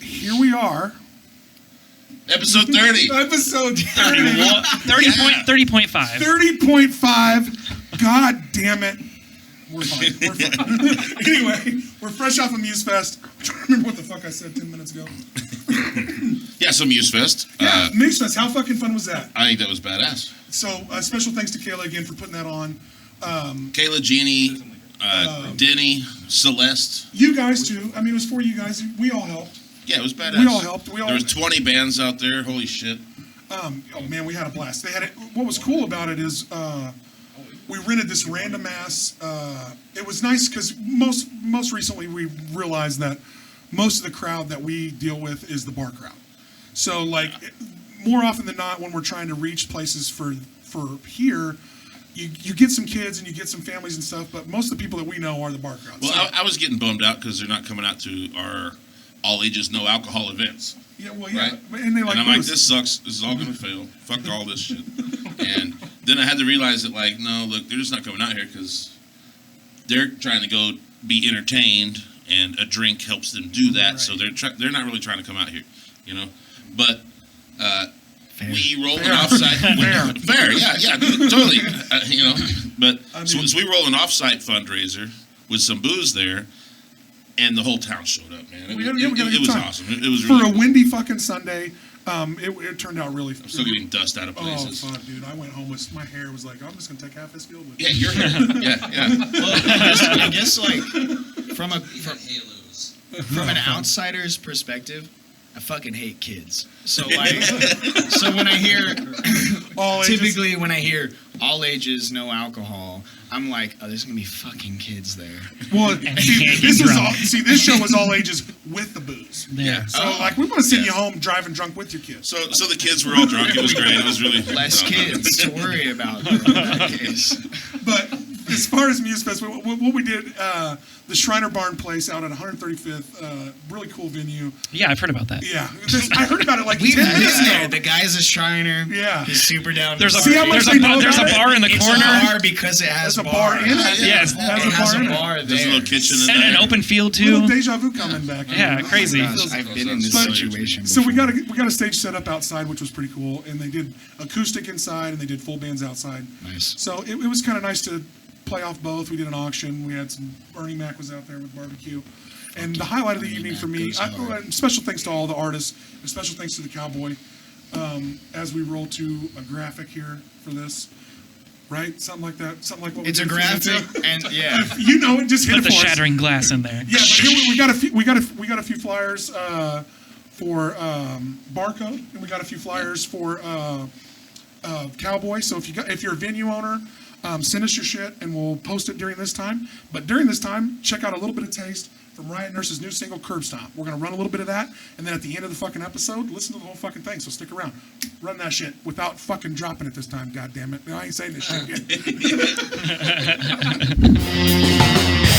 here we are. Episode 30. Episode 30. 30.5. 30.5. God damn it. We're fine. Anyway, we're fresh off of Muse Fest. I'm trying to remember what the fuck I said 10 minutes ago. Yeah, so Muse Fest. Yeah, Muse Fest. How fucking fun was that? I think that was badass. So, special thanks to Kayla again for putting that on. Kayla, Jeannie, Denny, Celeste. You guys too. I mean, it was for you guys. We all helped. Yeah, it was badass. We all helped. There was 20 bands out there. Holy shit. Oh man, we had a blast. They had it. What was cool about it is we rented this random ass. It was nice because most recently we realized that most of the crowd that we deal with is the bar crowd. So like more often than not, when we're trying to reach places for here, you get some kids and you get some families and stuff, but most of the people that we know are the bar crowd. Well, So, I was getting bummed out because they're not coming out to our all ages, no alcohol events. yeah, well, yeah, Right. and they like. And I'm like, this sucks. This is all going to fail. Fuck all this shit. And then I had to realize that, like, no, look, they're just not coming out here because they're trying to go be entertained, and a drink helps them do that. Right. So they're not really trying to come out here, you know. But we roll an Fair. offsite. Fair, yeah, totally. You know, but I mean- so we roll an offsite fundraiser with some booze there. And the whole town showed up, man. It We had a good was time. awesome. It was For really a cool. windy fucking Sunday, it turned out really. I'm still getting dust out of Oh places. fuck, dude! I went home with my hair was like, I'm just gonna take half this field with me. Yeah, you're yeah. Well, I guess like from an outsider's perspective, I fucking hate kids. So like, so when I hear, All ages. typically when I hear all ages, no alcohol, I'm like, oh, there's gonna be fucking kids there. Well, this show was all ages with the booze. Yeah. So like, we want to send you home driving drunk with your kids. So the kids were all drunk. It was great. It was really Less no. kids to worry about in that case. But as far as Muse Fest, what we did, the Shriner Barn place out at 135th, really cool venue. Yeah, I've heard about that. Yeah, I heard about it like We've 10 been minutes there. ago. The guy's a Shriner. Yeah. He's super down. There's to a See how party. much there's they know a about bar in the It's corner. a bar because it has There's a bar in it. Yes. It Has a has bar a in it. bar there. There's a little kitchen in And there. an open field Little too. deja vu coming back. Yeah, crazy. Gosh, I've been in this But- situation So we before. got a stage set up outside, which was pretty cool, and they did acoustic inside and they did full bands outside. Nice. So it was kind of nice to play off both. We did an auction. We had some Bernie Mac was out there with barbecue, and the highlight of the evening for me. Special thanks to all the artists, and special thanks to the Cowboy. As we roll to a graphic here for this, right? Something like that. Something like what It's we a did for graphic, Zenzo. and yeah. You know it. Just hit Put it the for us. shattering glass in there. Yeah, but here we got a few flyers for Barcode, and we got a few flyers for Cowboy. So if you're a venue owner, send us your shit, and we'll post it during this time. But during this time, check out a little bit of taste from Riot Nurse's new single, Curb Stomp. We're gonna run a little bit of that, and then at the end of the fucking episode, listen to the whole fucking thing. So stick around. Run that shit without fucking dropping it this time. God damn it! I ain't saying this shit again.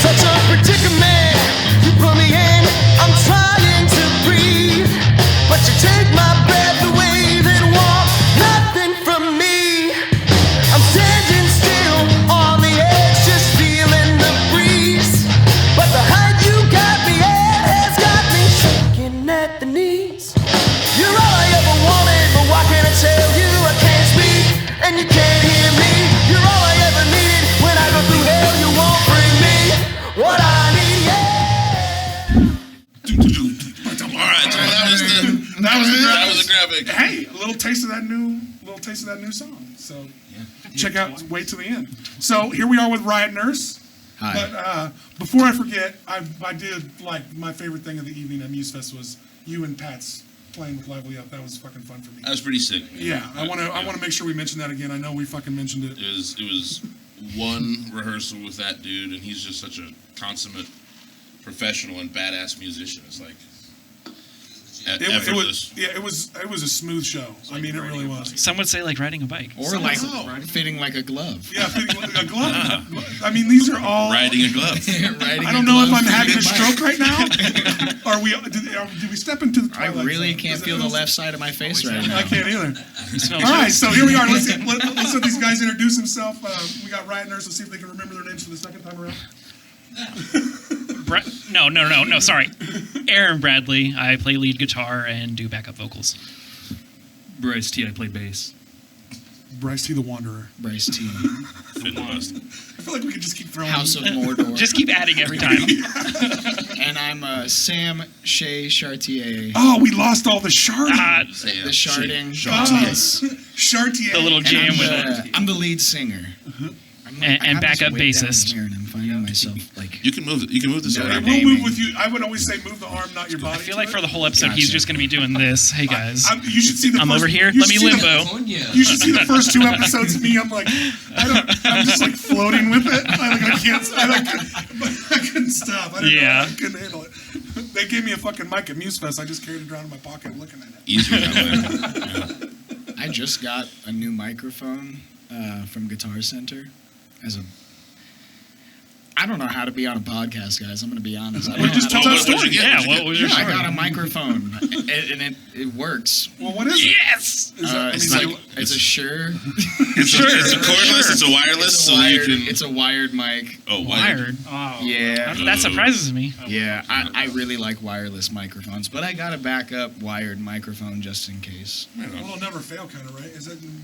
Such a predicament you put me in. I'm trying to breathe, but you take my breath away, then want nothing from me. I'm standing still on the edge, just feeling the breeze. But the height you got me at has got me shaking at the knees. You're all I ever wanted, but why can't I tell you I can't speak and you can't hear me? You're all I ever needed. When I go through hell, you won't bring me what I need. All right, so that was the graphic. Hey, a little taste of that new song. So check out, wait till the end. So here we are with Riot Nurse. Hi. But before I forget, I did like my favorite thing of the evening at Muse Fest was you and Pat's playing with Lively Up. That was fucking fun for me. That was pretty sick. Man. Yeah, I want to make sure we mention that again. I know we fucking mentioned it. It was one rehearsal with that dude, and he's just such a consummate professional and badass musician. It's like effortless. It was a smooth show. I mean, it really was. Some would say like riding a bike. Or like fitting like a glove. Yeah, a glove. I mean, these are all. Riding a glove. Riding I a don't know if glove I'm for having a good bike. stroke right now. Are we? Did we step into the I twilight really zone? can't Is it feel the those- left side of my face right now. I can't either. Smells All right, good. so here we are. Let's let these guys introduce themselves. We got Riot Nurse. Let's see if they can remember their names for the second time around. No. Sorry, Aaron Bradley. I play lead guitar and do backup vocals. Bryce T. I play bass. Bryce T. the Wanderer. Bryce T. Fit the bust. I feel like we could just keep throwing. House of Mordor. Just keep adding every time. And I'm Sam Shea Chartier. Oh, we lost all the sharding. The sharding. Yes. Chartier. The little And jam with it. I'm the lead singer. I'm And I have this backup weight down bassist. here, and I'm finding myself like. You can move it. You can move this No, around. We'll naming. move with you. I would always say move the arm, not your body. I feel like for the whole episode, he's Gotcha. just going to be doing this. Hey guys, You should see the I'm first, over here. you Let me should see the- limbo. You should see the first 2 episodes of me. I'm like, I'm just like floating with it. I couldn't stop. I couldn't handle it. They gave me a fucking mic at MuseFest. I just carried it around in my pocket looking at it. Easier that way. Yeah. I just got a new microphone from Guitar Center as a. I don't know how to be on a podcast, guys. I'm going to be honest. I don't know just how tell to- that story. What'd you get? Yeah, What'd you what was your I story? got a microphone, and it works. Well, what is it? Yes. Is that, It's I mean, like it's a Shure. It's a cordless. It's a wireless, It's a so wired. you can. It's a wired mic. Oh, wired. Wired. Yeah, That surprises me. yeah. I really like wireless microphones, but I got a backup wired microphone just in case. well, it'll never fail, kind of, right?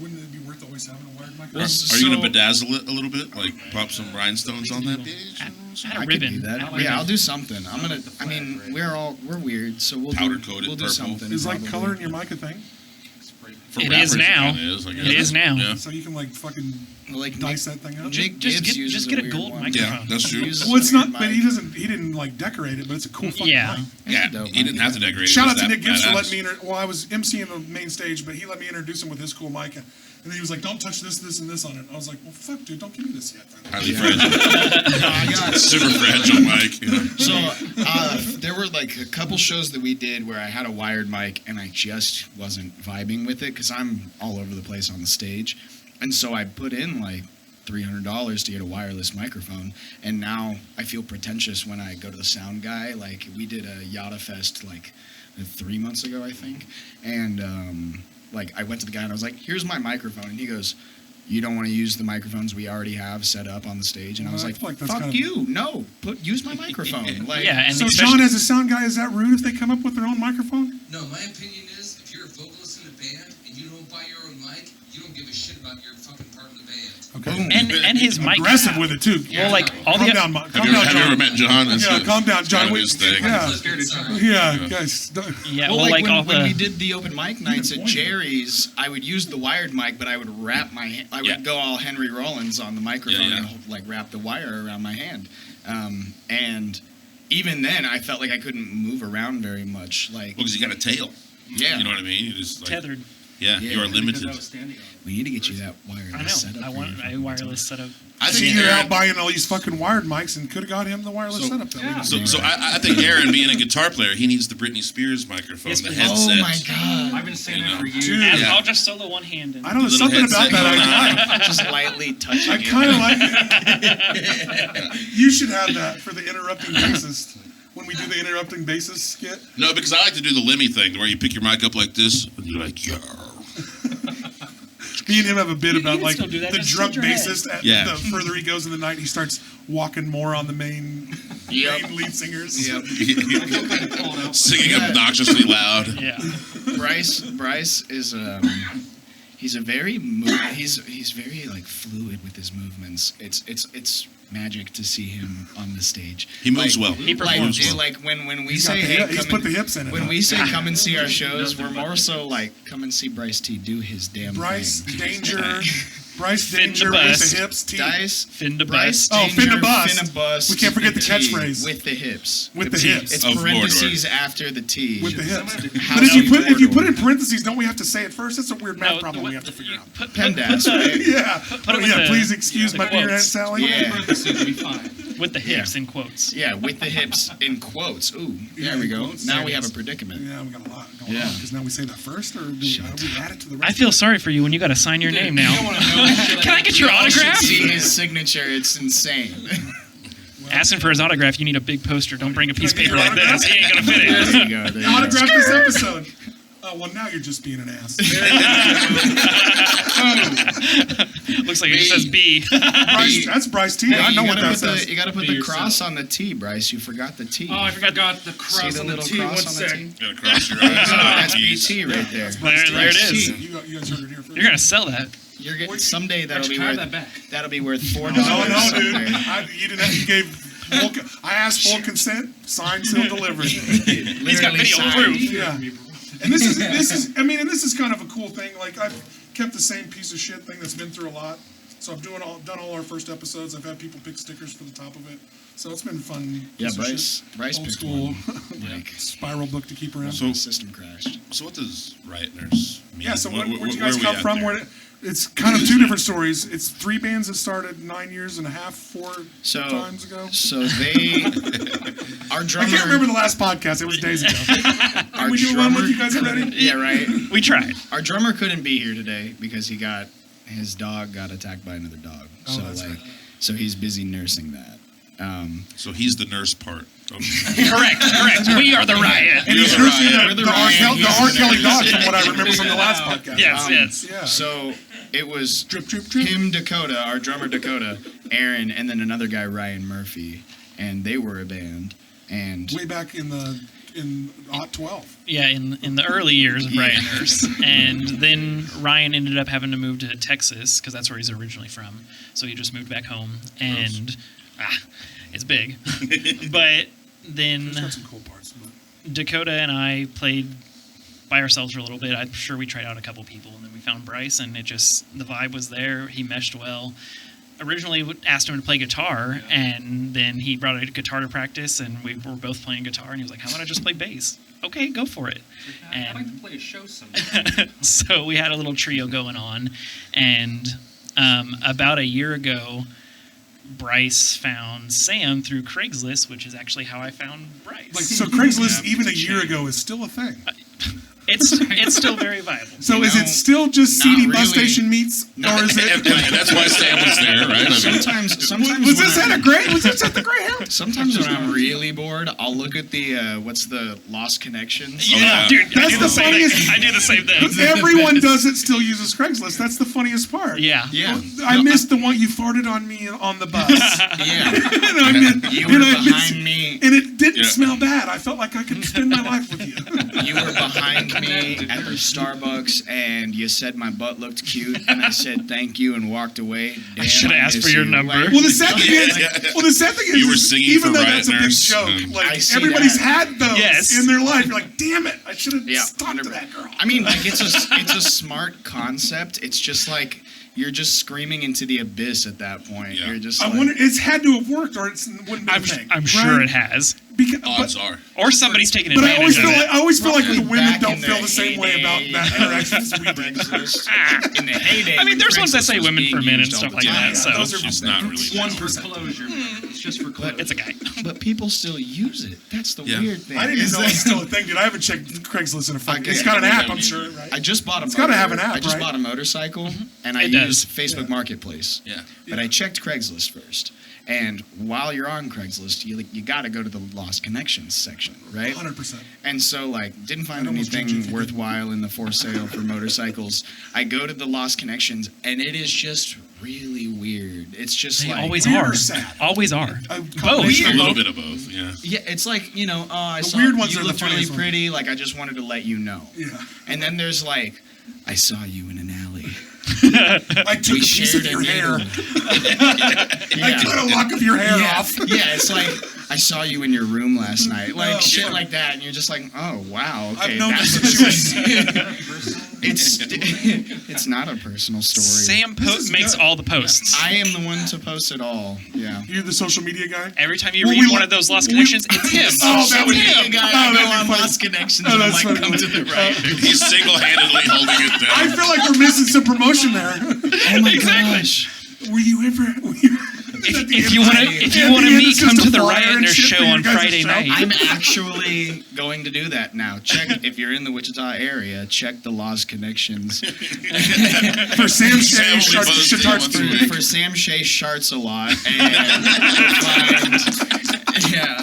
Wouldn't it be worth always having a wired Are microphone? you gonna bedazzle it a little bit? Like pop some rhinestones on that bitch? Add a I could ribbon. do that. Yeah, I'll do something. I'm gonna. I mean, we're weird, so we'll Powder do, coated we'll do purple. something. Is like probably. coloring your mic a thing? For It rappers, is now. kinda is, I guess. It is now. Yeah. So you can like fucking like dice that thing up? Nick Just Gibbs uses just get a weird gold one. microphone. Yeah, that's true. Uses Well, it's a weird not, but mic. he didn't like decorate it, but it's a cool fucking Yeah. mic. Yeah, dope he didn't mic. have to decorate it. Shout out It was to Nick that Gibbs for badass. letting me. Well, I was emceeing the main stage, but he let me introduce him with his cool mic, and then he was like, "Don't touch this, this, and this on it." I was like, "Well, fuck, dude, don't give me this yet." Highly fragile. I got Super fragile mic. Yeah. So there were like a couple shows that we did where I had a wired mic and I just wasn't vibing with it because I'm all over the place on the stage, and so I put in like $300 to get a wireless microphone, and now I feel pretentious when I go to the sound guy. Like we did a Yada Fest like 3 months ago, I think, and like I went to the guy and I was like, "Here's my microphone," and he goes, "You don't want to use the microphones we already have set up on the stage?" And I was Well, I like, feel like that's "Fuck kind of- you! No, use my microphone." Like, Yeah, and So, especially- John, as a sound guy, is that rude if they come up with their own microphone? No, my opinion is if you're a vocalist in a band and you don't buy your own mic, you don't give a shit about your fucking part in the band. Okay. and his mic. Aggressive with it too. Well, like all Calm the down, Have calm you, down, have you ever John. met John? That's Yeah, it. calm down, It's John. kind of We- his thing. Yeah, guys. yeah. Well, Well, like when, all when we the did the open mic nights at Jerry's, I would use the wired mic, but I would wrap my I would Yeah. go all Henry Rollins on the microphone Yeah, yeah. and like wrap the wire around my hand, and even then I felt like I couldn't move around very much. Like, Well, because you got a tail. yeah, You know what I mean? You just like, tethered. Yeah, Yeah. you are limited. we need to get you that wireless I know. setup. I for want your a fucking wireless setup. I See, think you're Aaron, out buying all these fucking wired mics and could have got him the wireless setup. That we did. so I think Aaron, being a guitar player, he needs the Britney Spears microphone, Yes, the please. headset. Oh my god! I've been saying You that know. for years. Dude, And Yeah. I'll just solo one hand in. I don't know, Little something about headset that going I like. Just lightly touching. I it. kind of like it. You should have that for the interrupting bassist. When we do the interrupting bassist skit. No, because I like to do the Lemmy thing, where you pick your mic up like this, and you're like, yeah. Me and him have a bit about can like still do that, the just drunk tilt your head. bassist. Yeah. The further he goes in the night, he starts walking more on the main lead singers. Yep. Singing obnoxiously loud. Yeah. Bryce is he's a very he's very like fluid with his movements. It's magic to see him on the stage. He moves Like- well. He performs well. Like when we He's say, got the hey, hip- he's come put and- the hips in it, When huh? we say come and see our shows, we're more so like come and see Bryce T do his damn Bryce thing. Danger. Bryce Fin Danger to with bust. the hips. T. Dice. Fin to Bryce bust. Oh, Danger, fin to bust. Finna bust. We can't forget the T, catchphrase. with the hips. With the T. hips. It's Of parentheses after the T. With the hips. House But if you of put in Mordor. parentheses, don't we have to say it first? That's a weird math No, problem we what- have to figure out. Put PEMDAS, right? Yeah. it Oh, with yeah. the- Please excuse the my dear Aunt quotes. Sally. Yeah. with the hips in quotes. Yeah, with the hips in quotes. Ooh, there we go. quotes. Now There we it have a is. predicament. Yeah, we got a lot going Yeah. on because now we say that first, or do we add it to the rest? I feel sorry for you when you got to sign your name now. Can I get your You should autograph? see his signature. It's insane. Asking for his autograph, you need a big poster. Don't bring a piece of Can I paper get like your this. He ain't gonna fit There it. you go. There you go. Autograph this episode. Oh, well, now you're just being an ass. Look Looks like it just says B. Bryce, that's Bryce T. I know what that says. You gotta put the cross on the T, Bryce. You forgot the T. Oh, I forgot the cross See the on the little T. One cross on the sec. T? Gotta cross your eyes. That's BT right there. There it is. T. You guys heard it here first. You're gonna sell that. You're getting someday that'll be Carve worth that back. $4. No, dude. You didn't. You gave. I asked full consent. Signed, sealed, delivered. He's got video proof. Yeah. And this is. I mean, and this is kind of a cool thing. Like I've kept the same piece of shit thing that's been through a lot. So I've done all our first episodes. I've had people pick stickers for the top of it. So it's been fun. Yeah, piece of Bryce shit. Old picked school Like, spiral book to keep around. So- the system crashed. So what does Riot Nurse mean? Yeah, so where'd you where guys are we come at from? there? It's kind of two different stories. It's 3 bands that started 9 years and a half, 4 times ago. So they, our I drummer. can't remember the last podcast. It was days ago. Our Did we do one with you guys drummer- already? Yeah, right. We tried. Our drummer couldn't be here today because his dog got attacked by another dog. Oh, So that's right. so he's busy nursing that. So he's the nurse part. Correct. We are the Riot. And he's You're nursing right. the R. Kelly dog from what I remember from the last podcast. Yes. Yeah. So it was Drip, drip, drip. him, Dakota, our drummer Dakota, Aaron, and then another guy, Ryan Murphy, and they were a band. And Way back in Ot 12. Yeah, in the early years of Riot Nurse. And then Ryan ended up having to move to Texas because that's where he's originally from. So he just moved back home. And it's big. But then It's got some cool parts. But Dakota and I played by ourselves for a little bit. I'm sure we tried out a couple people, and then we found Bryce, and the vibe was there. He meshed well. Originally asked him to play guitar, and then he brought a guitar to practice, and we were both playing guitar, and he was like, how about I just play bass? Okay, go for it. I'd like to play a show sometime. So we had a little trio going on, and about a year ago, Bryce found Sam through Craigslist, which is actually how I found Bryce. like, so Craigslist, even a year ago, is still a thing. It's still very viable. So is know, it still just not CD bus really. station meets, or is And it? that's why Sam was there, right? I mean, sometimes Was when this I'm- at a great? Was this at the Greyhound? Sometimes when I'm really bored, I'll look at the what's the Lost Connections. Yeah, yeah. dude, I That's do the the same funniest- thing. I do the same thing. Everyone does it. Still uses Craigslist. That's the funniest part. Yeah. Yeah, I missed the one you farted on me on the bus. yeah. And I meant- You and were I missed- behind me. And it didn't Yeah. smell bad. I felt like I could spend my life with you. You were behind me at the Starbucks, and you said my butt looked cute, and I said thank you and walked away. Damn, shoulda asked miss for your you. number. Well, the sad thing is, You were singing even for though Riot that's a big Nurse, joke, and- I like see everybody's that. had those Yes. in their life. You're like, damn it, I should have Yeah, talked to that girl. I mean, like it's a smart concept. It's just like you're just screaming into the abyss at that point. Yeah. You're just. I like, wonder. It's had to have worked, or it wouldn't be a thing. I'm sure right? it has. Because, Odds are. Or somebody's taking But I always advantage feel of like it. the women back don't in feel the same way about heyday that of interactions we do. Craigslist. In the heyday. I mean, when there's ones that Craigslist say was women being for men and used all stuff the like time. that. So those are She's not really. For closure. It's just for closure. it's a guy. But people still use it. That's the Yeah. weird thing. I didn't even is know that- it's still a thing, dude. I haven't checked Craigslist in a fucking. Okay. It's got an app, Yeah, I'm me sure, neither. right? I just bought a. It's gotta have an app, I just right? bought a motorcycle, and I It use does. Facebook Marketplace. Yeah. But I checked Craigslist first, and while you're on Craigslist, you got to go to the Lost Connections section, right? 100%. And so, like, didn't find I'd almost judge you if anything you worthwhile in the for sale for motorcycles. I go to the Lost Connections, and it is just really weird. It's just They like always weird are. or sad? Always are. A Both. combination A of little both. bit of both, yeah. yeah, it's like I The saw weird ones you are the looked really funniest ones. pretty. Like I just wanted to let you know. Yeah. And then there's like, I saw you in an alley. I took a piece of shared your a hair. needle. I cut a lock of your hair yeah. off. Yeah, it's like I saw you in your room last night, like shit like that, and you're just like, oh wow, okay, I've known that's this what since you it's not a personal story. Sam makes all the posts. I am the one to post it all. Yeah. You're the social media guy? Every time you Well, read we- one of those Lost we- Connections, it's him. Oh, that would be Yeah, him. guy, Oh, I go that'd be on funny. Lost Connections, Oh, and I'm that's like, funny. come to the right. He's single-handedly holding it down. I feel like we're missing some promotion there. Oh my gosh. Were you ever? If you want to meet, come to the Riot Nurse show on Friday night. I'm actually going to do that now. Check if you're in the Wichita area. Check the Lost Connections For Sam Shea, Sam Shark- Shea Shatar once a Street. week. for Sam Shea Sharts a lot, and find, yeah,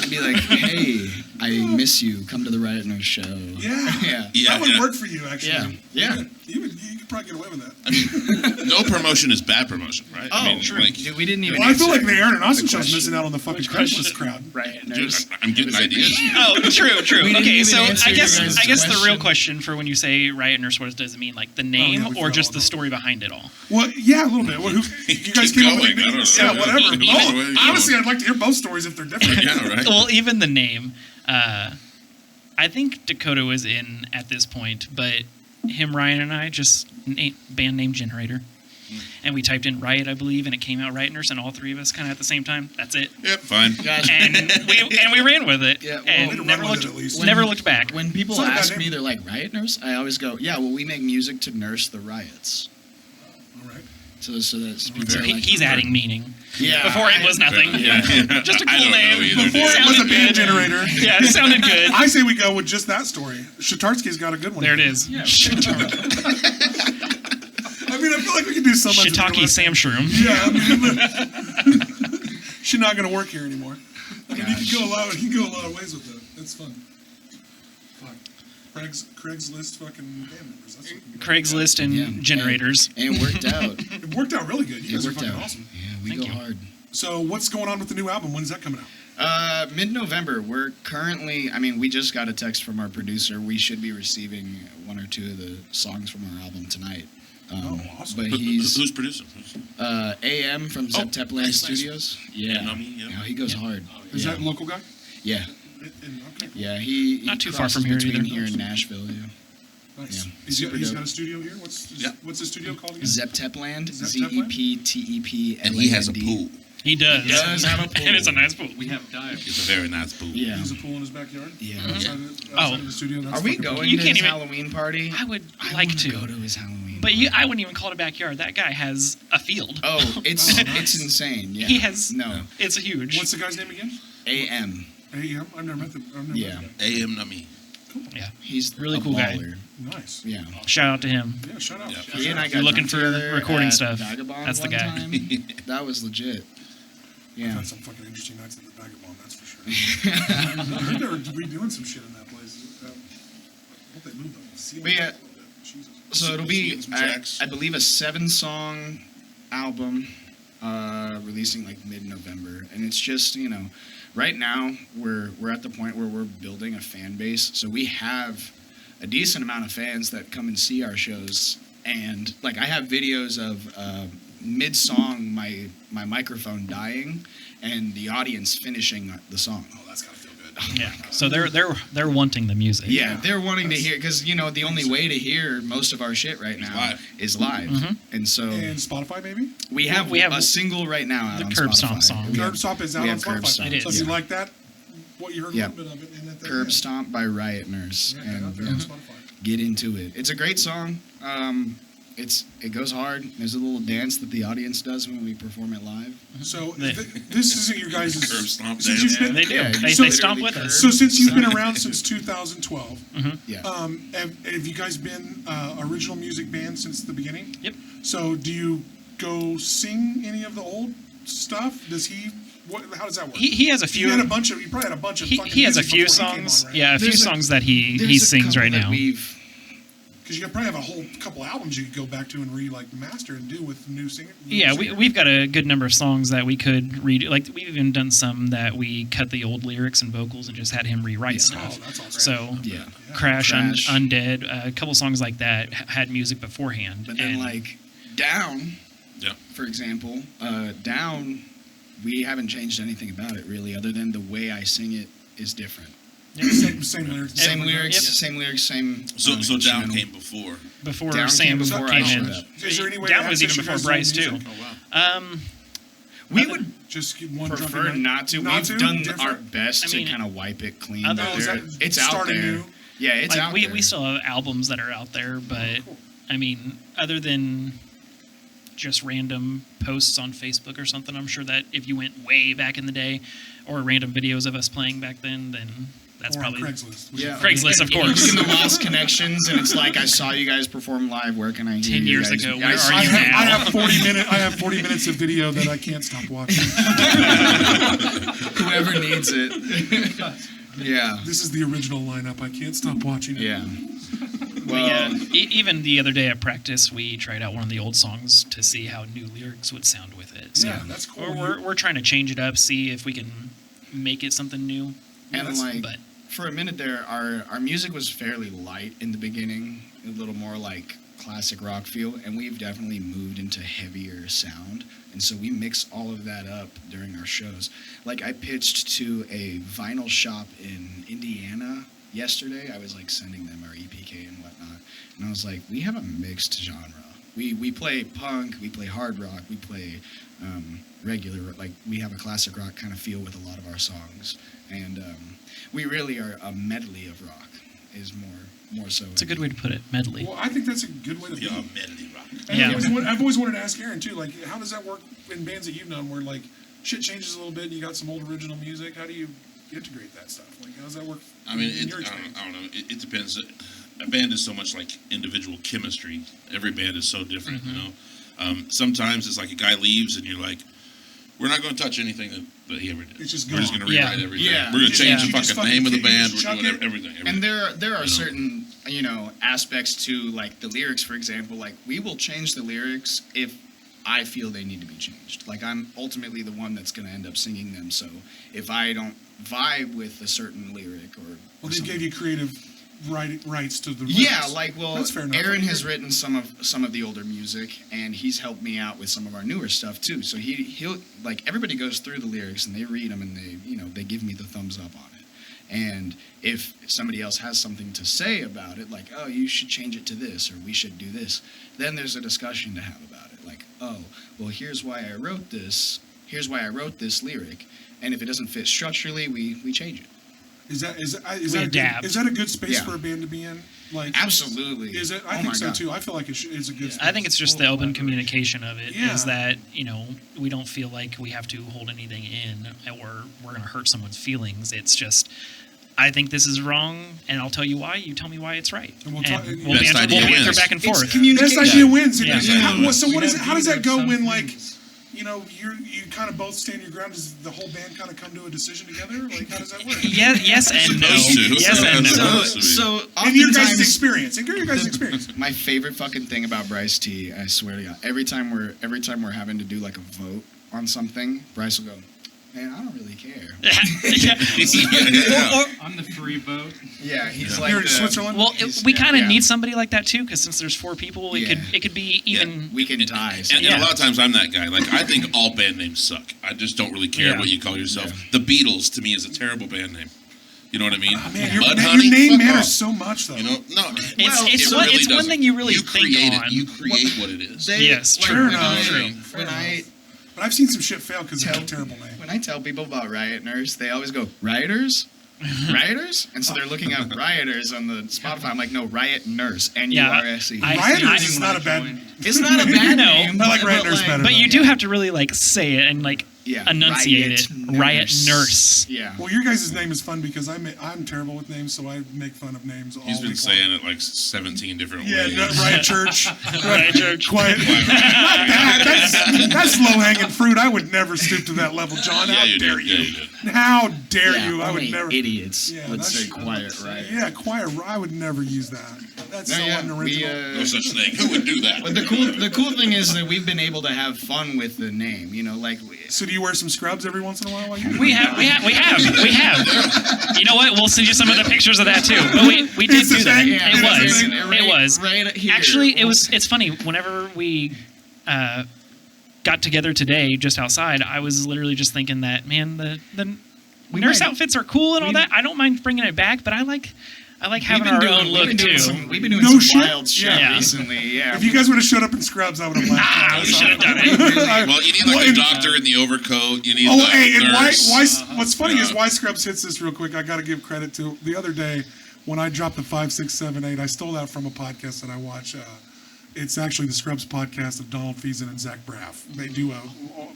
be like, hey, I miss you. Come to the Riot Nurse show. Yeah. Yeah. Yeah, That would yeah. work for you, actually. Yeah. Yeah. You could could probably get away with that. I mean, no promotion is bad promotion, right? I mean, true. like, Dude, we didn't even. Well, I feel answer like the Aaron and Austin the show's question. missing out on the fucking Craigslist crowd. Riot dude, Nurse. I'm getting ideas. Oh, true. We didn't Okay, even so answer I guess your guys' the real question. question for when you say Riot Nurse, what does it mean? Like the name we or forgot just all the about story behind it all? Well, yeah, a little bit. Well, you guys Keep came up with going. I don't know. yeah, whatever. Either way, Oh, you honestly, know. I'd like to hear both stories if they're different. Yeah, right. Well, even the name. I think Dakota was in at this point, but him, Ryan, and I just band name generator. And we typed in Riot, I believe, and it came out Riot Nurse, and all three of us kind of at the same time. That's it. Yep, fine. And we ran with it, Yeah, well, and way to never run with looked it, at least. never looked back. When people It's not a bad ask name. me, they're like, Riot Nurse? I always go, yeah, well, we make music to nurse the riots. All right. So that's He's adding meaning. Yeah. Before it was nothing. Yeah. Just a I cool don't know name. either, dude. Before it was a band generator. Yeah, it sounded good. I say we go with just that story. Shatarsky's got a good one. There it is. I mean, I feel like we can do so much. with the Shiitake rest. Sam Shroom. Yeah, I mean, she's not going to work here anymore. I mean, you can go a lot of ways with that. That's fun. Fuck. Craigslist fucking band members. That's what we got. Craigslist and generators. And it worked out. It worked out really good. You guys are worked fucking out. awesome. Yeah, we Thank go you. hard. So, what's going on with the new album? When's that coming out? Mid-November. We're currently, we just got a text from our producer. We should be receiving one or two of the songs from our album tonight. Awesome. But he's Who's producing? AM from Zep Tepland nice. Studios. Yeah. Yeah, yeah. No, he goes hard. Is yeah. that a local guy? Yeah. Okay. Yeah, he Not too far crosses from here between either. here in Nashville, yeah. Nice. Yeah. He's Super got dope. a studio here? What's the studio called again? Zep Tepland, Zep Tepland? ZEPTEP, And he has a pool. He does. He does have a pool. And it's a nice pool. We have dived. It's a very nice pool. Yeah. He has a pool in his backyard? Yeah. Outside of the studio? That's Are we fucking cool. going You to can't his even- Halloween party? I would I like wanna to. go to his Halloween But party. I wouldn't even call it a backyard. That guy has a field. Oh, it's Oh, nice. it's insane. Yeah. He has- no It's huge. What's the guy's name again? AM. A.M. I've never met the Yeah. AM Nami. Yeah. He's Really a cool guy. baller. Nice. Yeah. Shout out to him. Yeah, shout out. Yeah. Shout He and out. I If you're got looking drunk for together recording at stuff, Vagabond that's the one guy. time. That was legit. I've Yeah. had some fucking interesting nights at the Vagabond, that's for sure. I heard they were redoing some shit in that place. I hope they moved the ceiling But yeah, a little bit. Jesus. So it'll be, Getting some I tracks. believe, a 7-song album releasing like mid-November, and it's just right now we're at the point where we're building a fan base, so we have a decent amount of fans that come and see our shows, and like I have videos of mid-song my microphone dying and the audience finishing the song. Oh, that's gotta feel good. Yeah. So they're wanting the music. Yeah, they're wanting to hear because the only way to hear most of our shit right now live. is live, and so And Spotify, maybe? we have a single right now out the on Curb Spotify. Stomp song. We have Curb Stomp is out we on have Curb Spotify. Stomp. It So is. if you Yeah. like that, what you heard Yeah. a little bit of it. And at the Curb end. Stomp by Riot Nurse, Yeah, get out there on and Spotify. get into it. It's a great song. It goes hard. There's a little dance that the audience does when we perform it live. So They- this isn't your guys' Curb Stomp since dance. you've been, They do. Yeah, they so they stomp literally with us. So since you've been around since 2012, Yeah. have you guys been original music band since the beginning? Yep. So do you go sing any of the old stuff? Does he? How does that work? He has a few. You had a bunch of. You probably had a bunch of. He has a few songs. Yeah, a few songs that he sings right now. Because you probably have a whole couple albums you could go back to and master and do with new singer. Yeah, we've got a good number of songs that we could redo. Like we've even done some that we cut the old lyrics and vocals and just had him rewrite stuff. Oh, that's awesome. So Yeah. Crash, Crash. Undead, a couple songs like that had music beforehand. But then and Down, Yeah. for example, Down, we haven't changed anything about it really, other than the way I sing it is different. Same lyrics. Same lyrics, Yep. same lyrics, same. So Down instrumental. came before. before Down Sam came before I came showed in. up. Is there any way Down to was even access your before guys' Bryce old too. music? Oh wow. We would Just get one drunken prefer night? not to. Not We've to? done Different? our best I mean, to kind of wipe it clean. other- but Oh, is there- that it's out starting there. new? Yeah, it's Like out we there. still have albums that are out there, but Cool. I mean, other than just random posts on Facebook or something, I'm sure that if you went way back in the day, or random videos of us playing back then that's Or on probably Craigslist. Yeah. Craigslist, of You course. look in the lost connections, and it's like I saw you guys perform live. Where can I hear 10 you years guys? ago, I where saw are you you- now? I have 40 minutes of video that I can't stop watching. Whoever needs it. Yeah. This is the original lineup. I can't stop watching it. Yeah. Well, Yeah, even the other day at practice, we tried out one of the old songs to see how new lyrics would sound with it. So Yeah, that's cool. We're trying to change it up, see if we can make it something new. and like But for a minute there, our music was fairly light in the beginning, a little more like classic rock feel, and we've definitely moved into heavier sound, and so we mix all of that up during our shows. Like I pitched to a vinyl shop in Indiana yesterday. I was like sending them our EPK and whatnot, and I was like, we have a mixed genre. We play punk, we play hard rock, we play regular, like we have a classic rock kind of feel with a lot of our songs, and we really are a medley of rock. Is more so. it's a good way to put it, medley. Well, I think that's a good way to Yeah, be. medley rock. And Yeah. I've always wanted to ask Aaron too. Like, how does that work in bands that you've known, where like shit changes a little bit, and you got some old original music? How do you integrate that stuff? Like, how does that work? I mean, in your experience? I don't know. It depends. A band is so much like individual chemistry. Every band is so different, you know. Sometimes it's like a guy leaves and you're like, we're not going to touch anything that he ever did. It's just we're just gone. going to rewrite Yeah. everything. Yeah. We're going to change You the just fucking name of the fucking band. We're chuck doing it. everything. And there are know. certain aspects to like the lyrics, for example. Like we will change the lyrics if I feel they need to be changed. Like I'm ultimately the one that's going to end up singing them. So if I don't vibe with a certain lyric or Well, they something- gave you creative rights to the yeah, lyrics. like well, That's fair enough. Aaron I mean, has you're- written some of the older music, and he's helped me out with some of our newer stuff too. So he'll like everybody goes through the lyrics and they read them and they give me the thumbs up on it. And if somebody else has something to say about it, like oh you should change it to this or we should do this, then there's a discussion to have about it. Like oh well here's why I wrote this. Here's why I wrote this lyric, and if it doesn't fit structurally, we change it. Is that adapt. is that a good space Yeah. for a band to be in? Like Absolutely. Is it? I Oh think my so God. too. I feel like it's a good. Space. I think it's just the open communication of it. Is Yeah. that we don't feel like we have to hold anything in or we're going to hurt someone's feelings. It's just I think this is wrong, and I'll tell you why. You tell me why it's right, And we'll talk- we'll Best banter, idea we'll banter wins. back and forth. Best communication. idea wins. Yeah. So what is it? How does that go Some when like things. you kind of both stand your ground? Does the whole band kind of come to a decision together? Like how does that work? Yes and no. Supposed to. Yes and no. Supposed to be. So In your guys' oftentimes- experience. In your guys' experience. My favorite fucking thing about Bryce T, I swear to God, every time we're having to do like a vote on something, Bryce will go, man, I don't really care. Yeah. I'm the free vote. Yeah, he's like You're in the- Switzerland. Well, He's- we kind of yeah. need somebody like that too, because since there's 4 people, Yeah. it could be even. we can tie. And Yeah. a lot of times I'm that guy. Like I think all band names suck. I just don't really care Yeah. what you call yourself. The Beatles to me is a terrible band name. You know what I mean? Man, your Mudhoney, name fuck matters off. so much though. You know, no. It's it one- really it's one doesn't. thing you really you think create on. It. You create what it is. Yes, like, true. when I- True. When I But I've seen some shit fail because it's a terrible name. when I tell people about Riot Nurse, they always go, Rioters? Rioters? And so they're looking up Rioters on the Spotify. I'm like, no, Riot Nurse. N-U-R-S-E. I- Rioters is when not I a bad. joined. It's not a bad No. name. I like Riot but, Nurse better. But you do have to really like say it and like Yeah, enunciate Riot it. Riot Nurse. Yeah. Well, your guys' name is fun because I'm terrible with names, so I make fun of names all He's been week saying it like 17 different long. Yeah, ways. no, Riot Church. Riot Church. Quiet. Not that. That's low-hanging fruit. I would never stoop to that level, John. Yeah, How you dare did. you? Yeah, you did. How dare Yeah, you? I would only never. idiots Yeah, would that's- say quiet, right? Yeah, quiet. I would never use that. That's so unoriginal. No such thing. Who would do that? But the cool thing is that we've been able to have fun with the name. You know, like So do you wear some scrubs every once in a while? While you We have. You know what? We'll send you some of the pictures of that too. But we did It's a do that. thing? It Yeah, was. right, It was. right here. Actually, it's funny. Whenever we got together today, just outside, I was literally just thinking that man, the nurse outfits are cool and all that. I don't mind bringing it back, but I like having our own look too. We've been doing No some shit? wild shit Yeah. recently. Yeah. If you guys would have showed up in scrubs, I would have laughed. You should have done it. Well, you need like a doctor in the overcoat. You need Oh, the hey, and nurse. what's funny is why Scrubs hits this real quick. I got to give credit to the other day when I dropped the 5, 6, 7, 8. I stole that from a podcast that I watch. It's actually the Scrubs podcast of Donald Faison and Zach Braff. They do a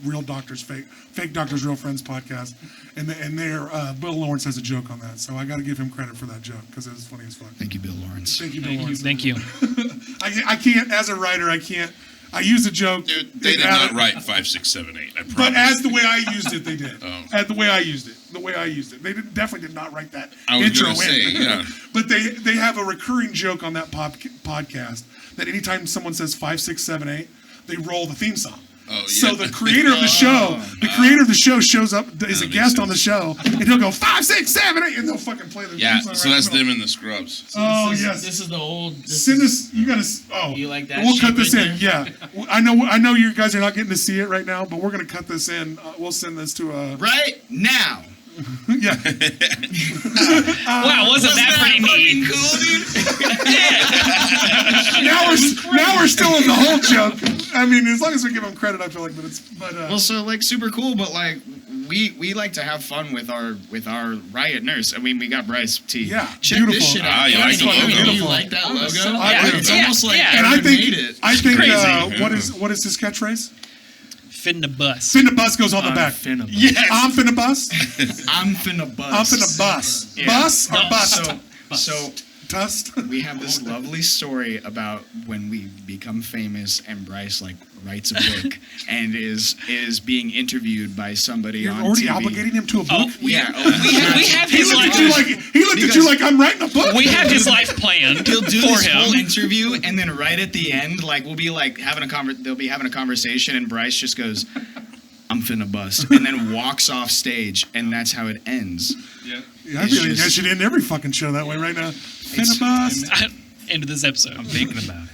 Real Doctors, Fake Doctors, Real Friends podcast, and their Bill Lawrence has a joke on that. So I got to give him credit for that joke because it was funny as fuck. Thank you, Bill Lawrence. Thank you, Bill Lawrence. Thank you. I can't, as a writer, I can't. I use a joke. Dude, they did not write 5, 6, 7, 8. I promise. But as the way I used it, they did. Oh. As the way I used it. the way I used it. They definitely did not write that I was intro gonna say, in. yeah. But they have a recurring joke on that podcast that anytime someone says 5, 6, 7, 8, they roll the theme song. Oh, yeah. So the creator of the show, shows up as a makes guest on the sense. show, and he'll go 5, 6, 7, 8, and they'll fucking play the Yeah, theme song so right that's in the them middle. in the scrubs. Oh yes. This is the old. Send us. You gotta. Oh, You like that We'll shit cut this right in. Yeah, I know. You guys are not getting to see it right now, but we're gonna cut this in. We'll send this to Right now. yeah. Wow, wasn't that pretty neat? Now we're still in the whole joke. I mean, as long as we give them credit, I feel like. But Well, so like super cool, but like we like to have fun with our Riot Nurse. I mean, we got Bryce T. Yeah, check beautiful. this shit out. Ah, you like the logo? Do you like that logo? I do. It's almost like Yeah. and I Aaron think made it. crazy. what is his catchphrase? Finna bus. Finna bus goes on the back. Yes. I'm finna bus. I'm finna bust. I'm finna bus. Yeah. Bus or bust? So Dust. we have this lovely story about when we become famous and Bryce like writes a book and is being interviewed by somebody You're on already TV. obligating him to a book. Oh, Yeah. we have He his looked at life. you like I'm writing a book. We have his life planned He'll do for this whole him. interview, and then right at the end, like we'll be like they'll be having a conversation, and Bryce just goes, "I'm finna bust," and then walks off stage, and that's how it ends. Yeah, I It's feel like you just- guys should end every fucking show that way right now. Finna bust. End of this episode. I'm thinking about it.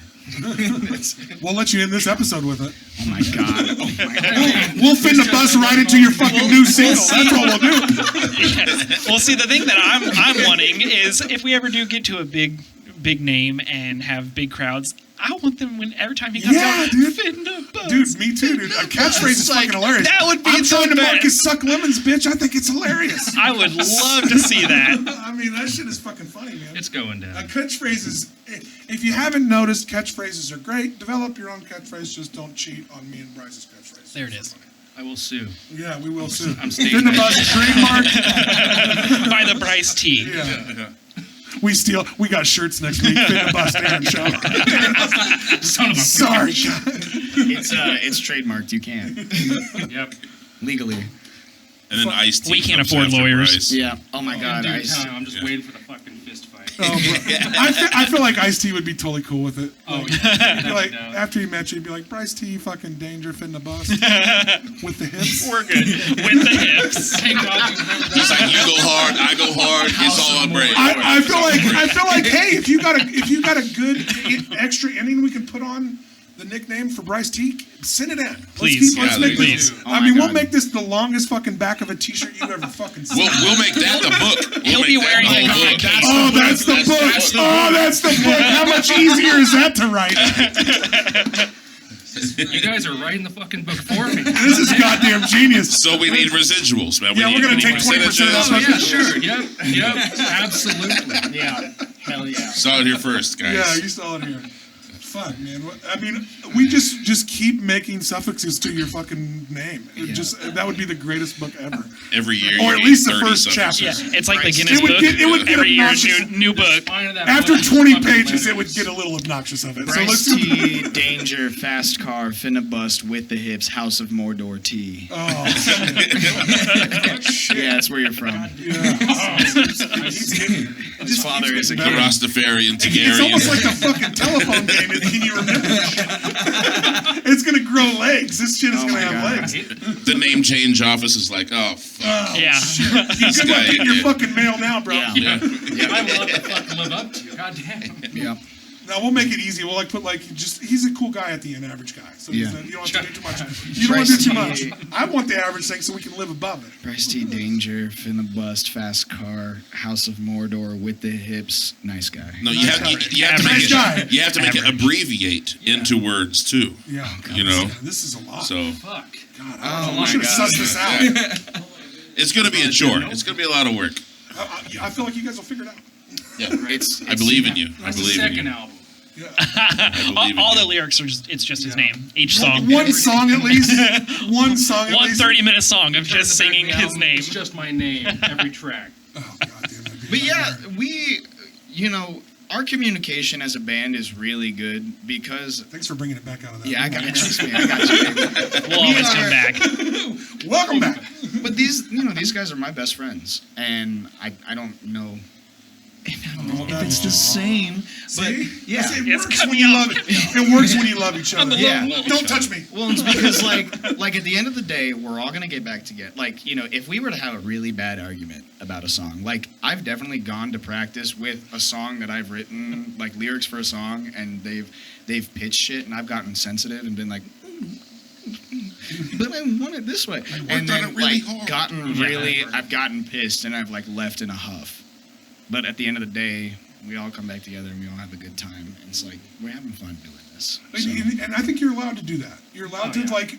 We'll let you end this episode with it. Oh my god! Oh my god! We'll finna bust right into your fucking new single. That's what we'll do. Well, see, the thing that I'm wanting is if we ever do get to a big name and have big crowds, I want them when every time he comes Yeah, out, dude. Finna bust. Dude, me too, dude. A catchphrase is Like, fucking hilarious. that would be I'm the trying to best. Marcus suck lemons, bitch. I think it's hilarious. I would love to see that. I mean, that shit is fucking funny, man. It's going A down. catchphrase is, if you haven't noticed, catchphrases are great. Develop your own catchphrase. Just don't cheat on me and Bryce's catchphrase. There it is. I will sue. Yeah, we will soon. I'm staying Finna there. bust trademark. By the Bryce T. Yeah. We got shirts next week. Finna bust Aaron show. Sorry. It's trademarked. You can't Yep. legally. And then Ice-T We can't comes afford after lawyers. Bryce. Yeah. Oh my god! In due Ice. time, I'm just waiting for the fucking fist fight. Oh, I feel like Ice-T would be totally cool with it. Oh, He'd yeah. be like, No. after he met you, he'd be like, Bryce T, you fucking danger, finna bust. With the hips. We're good. With the hips. Thank God you've never done It's like that. you go hard, I go hard. It's all on break. I feel like, hey, if you got a good extra inning we can put on the nickname for Bryce T, send it in. Please. Yeah, make please. this. Oh I my mean, we'll God. make this the longest fucking back of a T-shirt you ever fucking seen. We'll make that the book. He'll be wearing the book. case. Oh, that's the book. That's the Oh, that's the book. How much easier is that to write? You guys are writing the fucking book for me. This is goddamn genius. So we need residuals, man. We Yeah, need, we're gonna we need take 20% of percentages. that. Oh, yeah, sure. Yep. Absolutely. Yeah. Hell yeah. Saw it here first, guys. Yeah, you saw it here. Fuck, man. I mean, we just keep making suffixes to your fucking name. That would be the greatest book ever. Every year, Or you at least need the 30 first chapter. suffixes. Yeah, it's like the Bryce. Guinness It would book. get- it would get Every year, obnoxious. new book. Spine of that After book is 20 fucking pages, it letters. would get a little obnoxious of it. So Bryce let's do T, danger, fast car, finna bust, with the hips, House of Mordor T. Oh, Yeah, that's where you're from. His father is a The king. Rastafarian, it's Targaryen. almost like a fucking telephone game. Can you remember? It's gonna grow legs. This shit is Oh gonna my have God. legs. The name change office is like, oh, fuck. Yeah. This Good luck guy. getting your fucking mail now, bro. Yeah. Yeah. I will have to fucking live up to you. God damn. Yeah. Now we'll make it easy. We'll put he's a cool guy at the end, average guy. So Yeah. you don't have to do too much. You don't want to do too much. Bryce T. I want the average thing so we can live above it. Bryce T, danger, finna bust, fast car, House of Mordor, with the hips, nice guy. No, you have to make Nice guy. it. You have to make it abbreviate into words too. Yeah. You know. This is a lot. So Fuck. God, Oh we my should have God. sussed this out. it's gonna be a chore. It's gonna be a lot of work. I feel like you guys will figure it out. Yeah. It's I believe in you. I That's the believe in second you. album. I believe in All you. the lyrics are it's just his name. Each song. One song at least. One song at One least. 30-minute song of just Turn the back singing of the his album, name. It's just my name, every track. Oh, God damn, that'd be But a yeah, nightmare. our communication as a band is really good because. Thanks for bringing it back out of that. Yeah, I got you. Trust me, I got you. Baby. We'll always come back. Welcome back. But these guys are my best friends, and I don't know. If it's the same, but yeah, It works when you love it. It works when you love each other. Yeah. Don't touch me. Well, it's because like at the end of the day, we're all gonna get back together. Like, if we were to have a really bad argument about a song, like I've definitely gone to practice with a song that I've written, like lyrics for a song, and they've pitched shit, and I've gotten sensitive and been like, but I want it this way, and then on it really like hard. I've gotten pissed, and I've like left in a huff. But at the end of the day, we all come back together and we all have a good time. And it's like, we're having fun doing this. So, And I think you're allowed to do that. You're allowed to, like,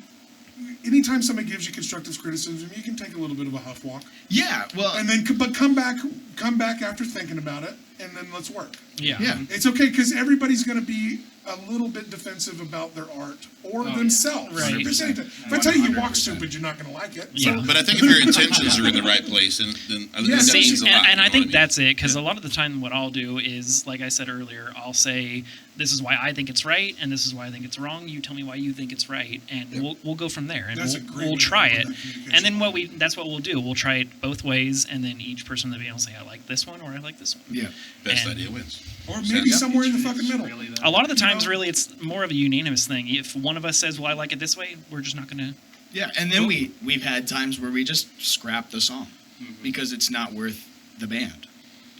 anytime somebody gives you constructive criticism, you can take a little bit of a huff walk. yeah, well, And then, but come back after thinking about it, and then let's work. Yeah. yeah. It's okay, because everybody's going to be a little bit defensive about their art or themselves. Right. 100%. If I tell you walk stupid, you're not going to like it. Yeah. But I think if your intentions are in the right place, then I think that See, means a lot. and I you know think what that's it, because a lot of the time what I'll do is, like I said earlier, I'll say, this is why I think it's right, and this is why I think it's wrong. You tell me why you think it's right, and we'll go from there, and That's a great way we'll to try open it. that communication. And then that's what we'll do. We'll try it both ways, and then each person in the band will say, I like this one, or I like this one. Yeah. Best and- idea wins. Or maybe somewhere in the fucking middle. A lot of the times, really, it's more of a unanimous thing. If one of us says, well, I like it this way, we're just not going to... Yeah, and then we've had times where we just scrap the song because it's not worth the band.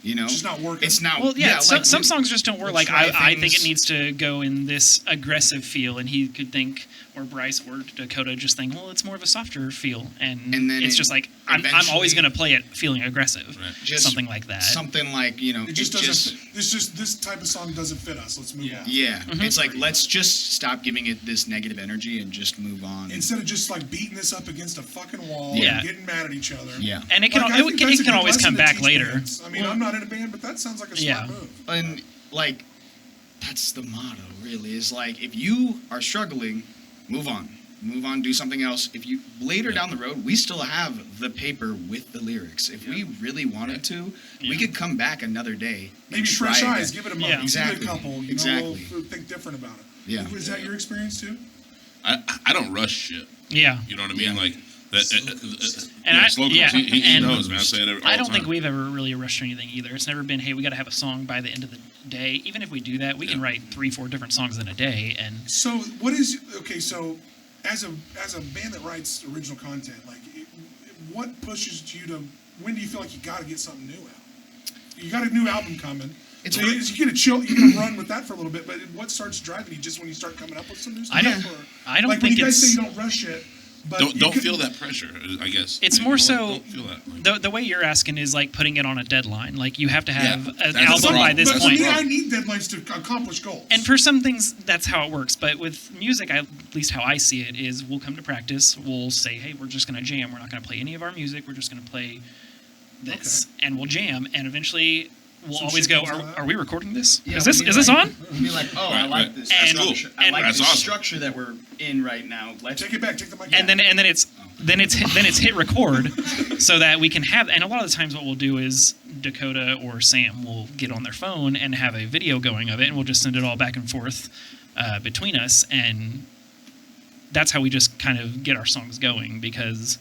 It's just not working. It's not. Well, yeah, some we- songs just don't work. we'll Like, try I think it things. needs to go in this aggressive feel, and he could think, or Bryce or Dakota just think, well, it's more of a softer feel, and then it's just like I'm always eventually- going to play it feeling aggressive, Right. Just something like that. Something like It just doesn't. This type of song doesn't fit us. Let's move on. Yeah, it's like let's just stop giving it this negative energy and just move on. Instead of just like beating this up against a fucking wall Yeah. and getting mad at each other. Yeah, And it can Like, I it think can, that's it a can good always lesson come to back teach later. bands. I mean, I'm not in a band, but that sounds like a Yeah. smart move. and like that's the motto. Really, is like if you are struggling, move on, do something else. If you later down the road, we still have the paper with the lyrics. If we really wanted to, we could come back another day. and Maybe try fresh again. eyes. Give it a month. Yeah. Give Exactly. it a couple. Exactly. We'll think different about it. Yeah. Is that your experience too? I don't rush shit. Yeah. You know what I mean? Yeah. Like that. And I- Slow yeah, Coach, he and knows, man. I say it all I the don't time. think we've ever really rushed anything either. It's never been, hey, we got to have a song by the end of the day. Even if we do that, we can write 3-4 different songs in a day, and So what is okay? So as a band that writes original content, like what pushes you to? When do you feel like you got to get something new out? You got a new album coming. It's So weird. you get to chill. You can run with that for a little bit. But what starts driving you? Just when you start coming up with some new stuff? I don't- Or- I don't like when think you guys it's- say you don't rush it. But Don't you could- feel that pressure. I guess It's You more know, so Don't feel that. Like, the way you're asking is like putting it on a deadline. Like you have to have Yeah, an that's album the by problem. this But for point. me, I need deadlines to accomplish goals. And for some things, that's how it works. But with music, at least how I see it, is we'll come to practice. We'll say, hey, we're just going to jam. We're not going to play any of our music. We're just going to play this. And we'll jam. And eventually, we'll Some always shit go, comes out. are we recording this? Yeah, is this we'd be is this like- on? We'd be like, oh, I Right, like right. this And- structure. I and- like That's the awesome. structure that we're in right now. Let's take it back. Take the mic. And back. then it's hit record so that we can have. And a lot of the times what we'll do is Dakota or Sam will get on their phone and have a video going of it, and we'll just send it all back and forth between us, and that's how we just kind of get our songs going, because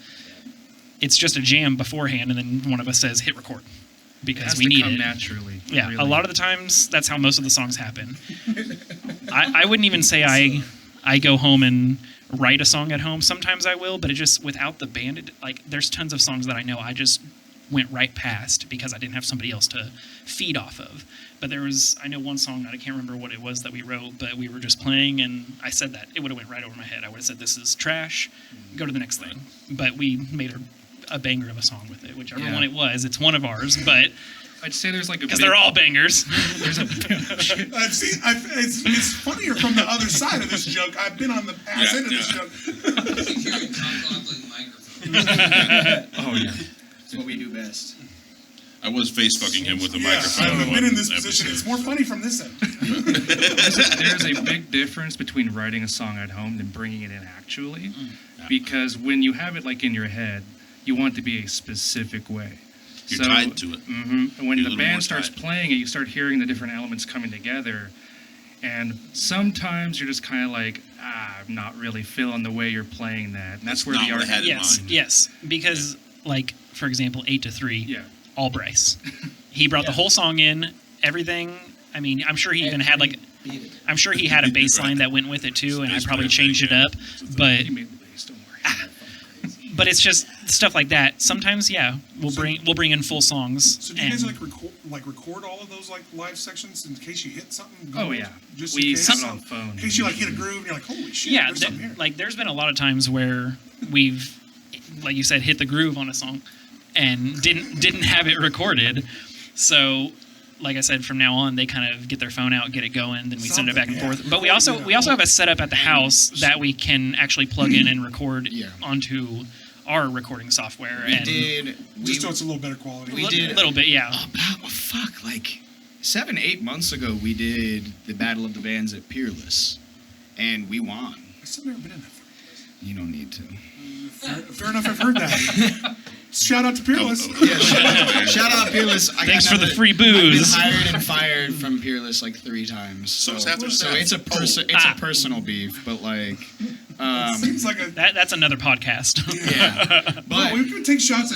it's just a jam beforehand, and then one of us says hit record It because has we to need come it. naturally. Yeah, really. a lot of the times that's how most of the songs happen. I wouldn't even say I go home and write a song at home. Sometimes I will, but it just without the band, like there's tons of songs that I know I just went right past because I didn't have somebody else to feed off of. But I know one song that I can't remember what it was that we wrote, but we were just playing and I said that. It would have went right over my head. I would have said, this is trash, go to the next thing. But we made a banger of a song with it, whichever Yeah. one it was. It's one of ours, but I'd say there's like a because big, they're all bangers. It's funnier from the other side of this joke. I've been on the ass end of this joke. I keep hearing talk like microphone. Oh yeah. That's what we do best. I was face fucking him with a Yeah, microphone. I've been in this one position. episode. It's more funny from this end. There's a big difference between writing a song at home than bringing it in actually, because when you have it like in your head, you want it to be a specific way. You're tied to it. And when You're a the little more band starts tied. playing it, you start hearing the different elements coming together. And sometimes you're just kind of like, I'm not really feeling the way you're playing that. And that's where not the what I art. had in Yes, mind. yes, because like for example, 8 to 3. Yeah. All Bryce. He brought the whole song in, everything. I mean, I'm sure he even had like, I'm sure he had a bass line that went with it too, and I probably changed it up. But He made the bass. Don't worry. but it's just stuff like that. Sometimes, yeah, we'll bring in full songs. So do you guys and- record all of those like live sections in case you hit something? Oh yeah. Just in We case? set it on phone. In case you like hit a groove and you're like, holy shit, yeah, there's something here. like there's been a lot of times where we've, like you said, hit the groove on a song and didn't have it recorded. So, like I said, from now on they kind of get their phone out, get it going, then we send it back and Something, forth. yeah. But we also have a setup at the house that we can actually plug in and record Yeah. onto our recording software. We and did. Just so it's a little better quality. we did- a little bit, yeah. Fuck, like 7-8 months ago, we did the Battle of the Bands at Peerless, and we won. I still never been in that. You don't need to. Fair enough, I've heard that. Shout out to Peerless. Yeah, shout out Peerless. Thanks for the free I've been booze. hired and fired from Peerless like 3 times. So it's after so staff. it's a personal beef, but like, Seems like a That's another podcast. yeah. well, But we can take shots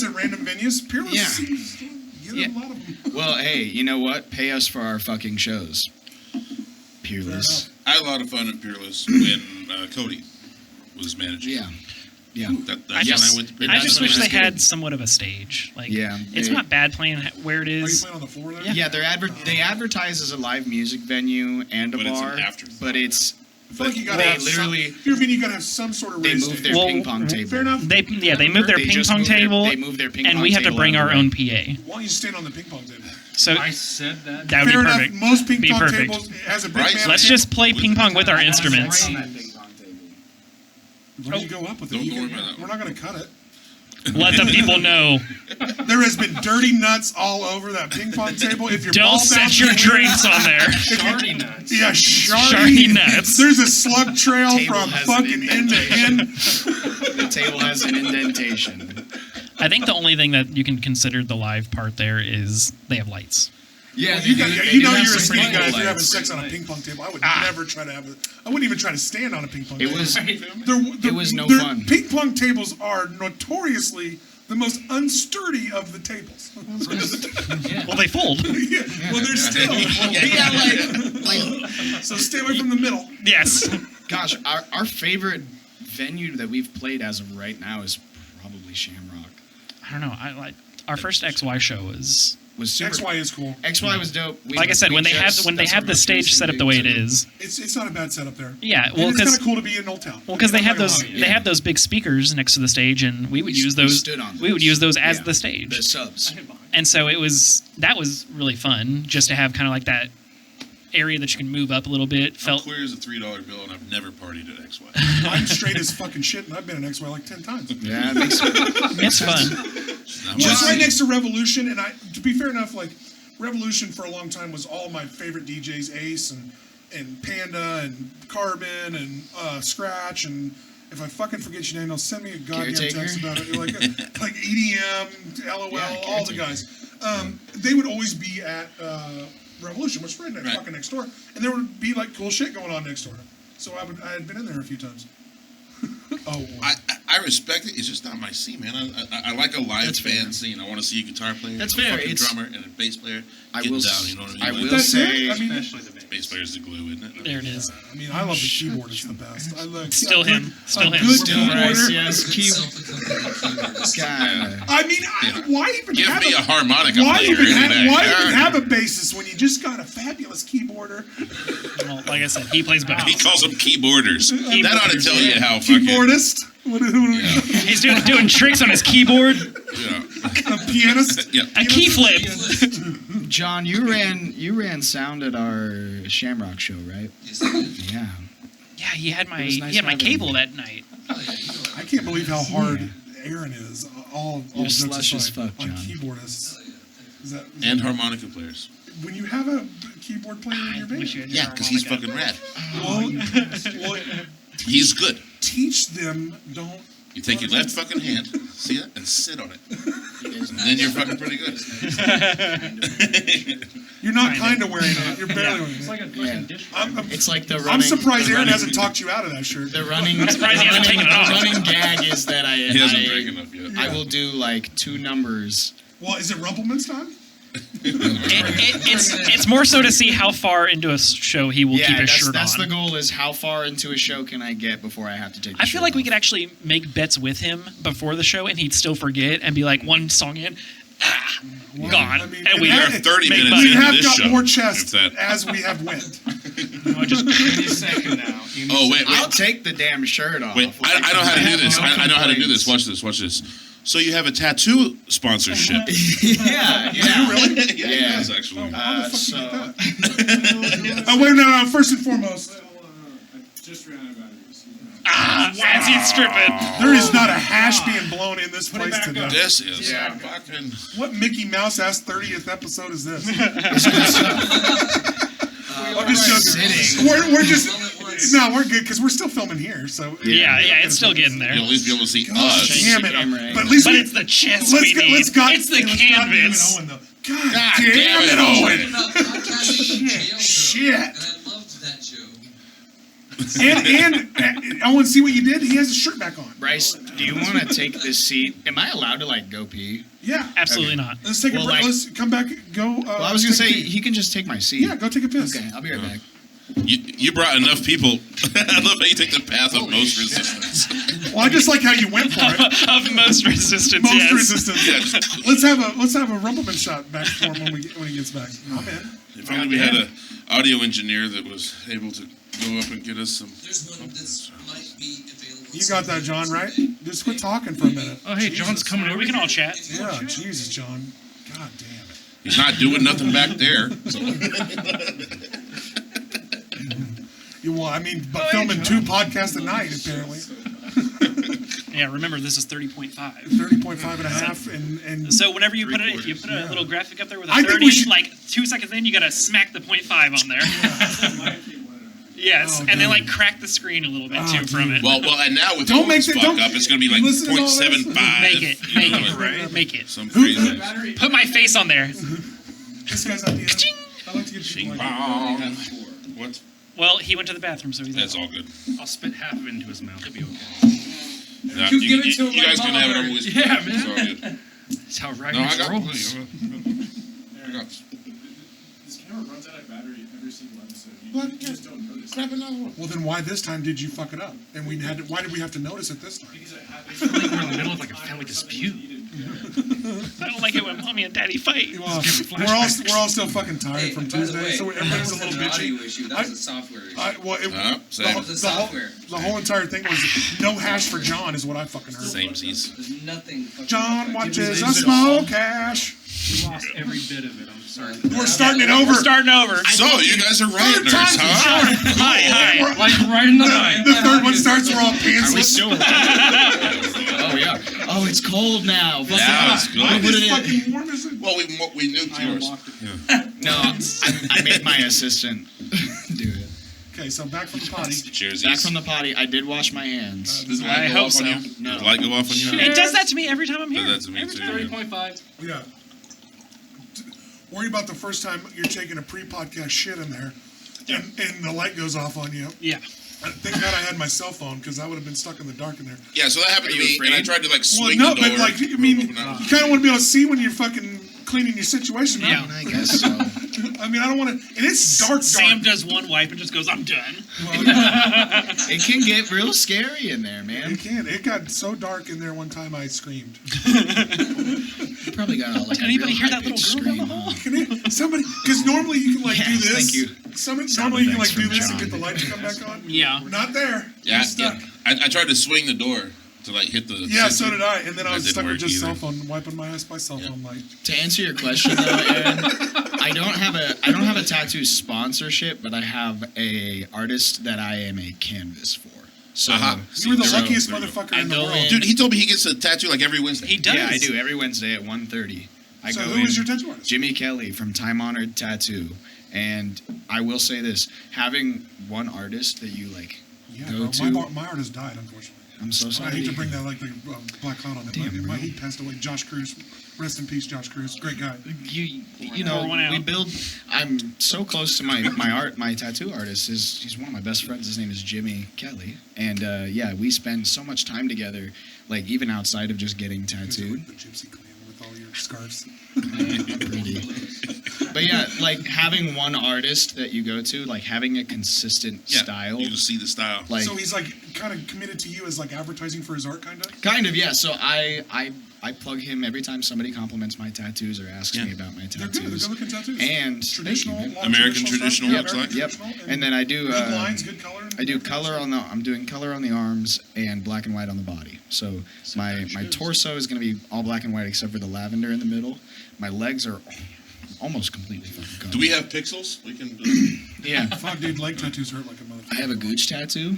at random venues. Peerless Yeah. seems to get Yeah. a lot of them. well, hey, you know what? Pay us for our fucking shows. Peerless. I had a lot of fun at Peerless when Cody was managing. Yeah. Yeah. That's I when just, I went to I Peerless. just wish when I they was had somewhat of a stage. Like, Yeah, it's they- not bad playing where it Are you is. playing on the floor there? Yeah, they advertise as a live music venue and a But it's an bar, afterthought. but it's I feel like you gotta they have literally your venue gotta have some sort of they raise move stage. their Well, ping pong table. Fair enough. They move their They ping just pong move their- table, they move their ping and pong we have to table bring out of our the own way. PA. Why don't you stand on the ping pong table? So I said that. that would Fair be enough. perfect. Most ping Be pong perfect. tables has a big Right, man. Let's just play ping pong with our instruments. Where do you go up with it? Don't You worry can- about that we're one. not gonna cut it. Let the people know. There has been dirty nuts all over that ping pong table. If your Don't ball set bounces- your drinks on there. Shardy nuts. Yeah, Shardy nuts. There's a slug trail Table from has an fucking end to end. The table has an indentation. I think the only thing that you can consider the live part there is they have lights. Yeah, You, they got, do- they you do know have you're a some skinny guy if lights. you're having sex on a ping pong table. I would never try to have it. I wouldn't even try to stand on a ping pong It table. was It was no fun. Ping pong tables are notoriously the most unsturdy of the tables. Well, they fold. Yeah, well, they're still. So stay away from the middle. Yes. Gosh, our favorite venue that we've played as of right now is probably Shamrock. I don't know. I like our first XY show was Was super. XY is cool. XY was dope. like I said when they have the stage set up the way it is. It's not a bad setup there. Yeah, And well, it's kind because of cool to be in Old Town. they I'm have not those gonna lie. they have those big speakers next to the stage, and we would use those. stood on We would those. use those as Yeah. the stage. The subs. And so that was really fun just to have kind of like that area that you can move up a little bit. How Felt clear is a $3 bill, and I've never partied at XY. I'm straight as fucking shit, and I've been in XY like 10 times. Yeah, it makes it's fun. Not Well, it's much. right next to Revolution, and to be fair enough, like Revolution for a long time was all my favorite DJs, Ace and Panda and Carbon and Scratch, and if I fucking forget your name, they'll send me a goddamn Caretaker? text about it. Like EDM, LOL, Yeah, all the guys. They would always be at Revolution, which is right next, Right. fucking next door, and there would be like cool shit going on next door. So I had been in there a few times. Oh, I respect it. It's just not my scene, man. I like a live That's fair. band scene. I want to see a guitar player, That's a fair. fucking It's- drummer, and a bass player I getting will down. s- You know what I mean? I Like, will that's say- it. I mean, Especially the bass. bass player's the glue, isn't it? There it is. I love the keyboard. It's the best. I like Still him. Still him. Good Still Bryce, keyboarder. yes. Keep. Self-proclaimed God. I mean, why even Give have me a harmonica why player even, any day. why even have a bassist when you just got a fabulous keyboarder? Well, like I said, he plays both. He calls them keyboarders. That ought to tell you how fucking Keyboardist? What do we He's doing tricks on his keyboard. yeah. a pianist? Yeah. A key flip. John, you ran sound at our Shamrock show, right? Yes, I did. Yeah. Yeah, he had my was nice he had my having cable you. that night. I can't believe how hard Aaron is. All You're jokes slush as aside, fuck, on John. keyboardists. Is that And harmonica players. when you have a keyboard player in your band? Wish you had Yeah, your because he's harmonica. fucking rad. Well, He's good. teach them. Don't. You take your left fucking hand, see it, and sit on it. And then you're fucking pretty good. You're not Kinda. kind of wearing it. You're barely wearing It's it. like a fucking dishwasher. It's like the running. I'm surprised the Aaron running- hasn't talked you out of that shirt. The running. I'm surprised he hasn't taken it off. The running gag is that He hasn't drank enough yet. I will do like 2 numbers. Well, is it Rumpelman's time? It's more so to see how far into a show he will keep his shirt that's on. the goal. Is how far into a show can I get before I have to take the I feel shirt like we off. could actually make bets with him before the show, and he'd still forget and be like, one song in, gone, I mean, and we we are are 30 make minutes money. We into have this got show, more if chest that- as we have went. No, just any second now. Oh, wait. I'll take the damn shirt off. Wait, I know how to do this. no I know how to do complaints. this. Watch this. So you have a tattoo sponsorship. yeah. Really? Yeah, Yeah. it does, actually. How the fuck So did you get that? Oh, wait, no. First and foremost, I just ran out of batteries. As he's stripping. there is not a hash being blown in this place today. This is Yeah. fucking... What Mickey Mouse ass 30th episode is this? I'm just joking. Sitting. We're just no, we're good because we're still filming here. So Yeah, it's still getting there. You'll at least be able to see God us. damn it! camera angle. But at least But we, it's the chest let's we go- need. let's go- It's the let's goddamn it, canvas. Owen, though. God, God damn damn it, it, Owen! About podcasting in jail, though, Shit. And I loved that joke. And Owen, see what you did? He has his shirt back on. Bryce, do you want to take this seat? Am I allowed to like go pee? Yeah. Absolutely Okay. not. Let's take Well, a break. like- Let's come back. Go. Well, I was gonna take say a pee. he can just take my seat. Yeah, go take a piss. Okay, I'll be right back. You brought enough people. I love how you take the path of most resistance. Well, I just like how you went for it. Of most resistance, Most yes. resistance. Yeah, just- Let's have a Rumpelman shot back for him when he gets back. I'm in. if only we had an audio engineer that was able to go up and get us some. There's one that might be available. You got that, John, right? Just quit talking for a minute. Oh, hey, Jesus. John's coming over. We can all chat. Yeah, Jesus, John. God damn it. He's not doing nothing back there. So. Yeah, well, I mean, but filming 2 podcasts a night, apparently. Yeah, remember, this is 30.5. 30.5 and a half, and So whenever you put it, if you put a little graphic up there with a I think 30, we should- like 2 seconds in, you gotta smack the 0.5 on there. Yes, Oh, and then damn. like crack the screen a little bit Oh, too from dude. it. Well, and now with Don't all make this it- fuck don't- up, it's going to be like listen to all this. 0.75. Make it. Some crazy. Put my face on there. this guy's idea. I like to get Shing people like bong. What? Well, he went to the bathroom, so he's That's all good. I'll spit half of it into his mouth. It'll be okay. Nah, You give it to him you like guys can have it Mama over with. Yeah, man. It's all good. That's how right No, I got rolls. plenty. I got. This camera runs out of battery every single episode. You What? just don't notice. Grab another one. Well, then why this time did you fuck it up? And why did we have to notice it this time? Because it happens. Like we're in the middle of like a family dispute. I don't like it when mommy and daddy fight. Well, we're all still fucking tired Hey, from by the Tuesday, way, so that everybody's a wasn't little an audio bitchy. issue. That was a software issue. Well, Same. It was the software. the whole entire thing was no hash for John is what I fucking heard. Samesies. There's nothing. fucking John about that. watches a smoke hash. We lost every bit of it. I'm sorry. We're starting it over. We're starting over. So you guys are Riot Third Nurse, time's a huh? charm. Hi. Like right in the night. The third one starts, we're all Are we pantsless. still? Oh yeah. Oh, it's cold now. Fuck Now it. it's good. Why Put is it in. fucking warm as it? Well, we nuked yours. No, I made my assistant do it. Okay, so back from the potty. Cheers. Back from the potty. I did wash my hands. Does the I light go hope off so. on you? No. Does the light go off on you? It does that to me every time I'm here. Does that to me Every too, time. yeah. 3.5. Yeah. Worry about the first time you're taking a pre-podcast shit in there, and the light goes off on you. Yeah. Thank God I had my cell phone because I would have been stuck in the dark in there. Yeah, so that happened Are to you me, and I afraid? tried to like Well, swing no, the door. but like, I mean, you No. kind of want to be able to see when you're fucking cleaning your situation. no? Yeah. I guess so. I mean, I don't want to, and it's dark. Sam does one wipe and just goes, I'm done. It can get real scary in there, man. It can. It got so dark in there one time I screamed. You probably got like Did anybody a real hear that high-pitched little girl down the scream. hall? Can somebody, because normally you can like do Yes, this. thank you. Normally you can like effects do from this and John. get the light to come back on. Yeah. Not there. Yeah, You're stuck. I tried to swing the door to like hit the. Yeah, so did I. And then I That was didn't stuck with work just either. cell phone, wiping my ass by cell phone light. To answer your question though, Aaron, I don't have a tattoo sponsorship, but I have a artist that I am a canvas for. So You were the So- luckiest motherfucker I in the go world. in- Dude, he told me he gets a tattoo like every Wednesday. He does. yeah, I do every Wednesday at 1:30. I So go who in. is your tattoo artist? Jimmy Kelly from Time Honored Tattoo, and I will say this: having one artist that you like Yeah, go bro, to. my artist died, unfortunately. I'm so I sorry. hate to bring that like the black cloud on it. Damn, but bro. he passed away. Josh Cruz. Rest in peace, Josh Cruz. Great guy. You know, Pour one out. we build. I'm so close to my tattoo artist. He's one of my best friends. His name is Jimmy Kelly, and yeah, we spend so much time together, like even outside of just getting He's tattooed. like the gypsy clan with all your scarves. Pretty. But yeah, like having one artist that you go to, like having a consistent style. You can see the style. Like So he's like kind of committed to you as like advertising for his art, kind of. kind of, yeah. So I plug him every time somebody compliments my tattoos or asks me about my They're good. They're tattoos. good looking tattoos. And traditional, thank you. long American stuff. traditional, Yeah, looks American like. traditional, And then I do good lines, good color. I do color on the. I'm doing color on the arms and black and white on the body. So my torso is going to be all black and white except for the lavender in the middle. My legs are almost completely fucking covered. Do we have pixels? We can. Yeah. Fuck, dude, leg tattoos hurt like a motherfucker. I have a Gooch tattoo.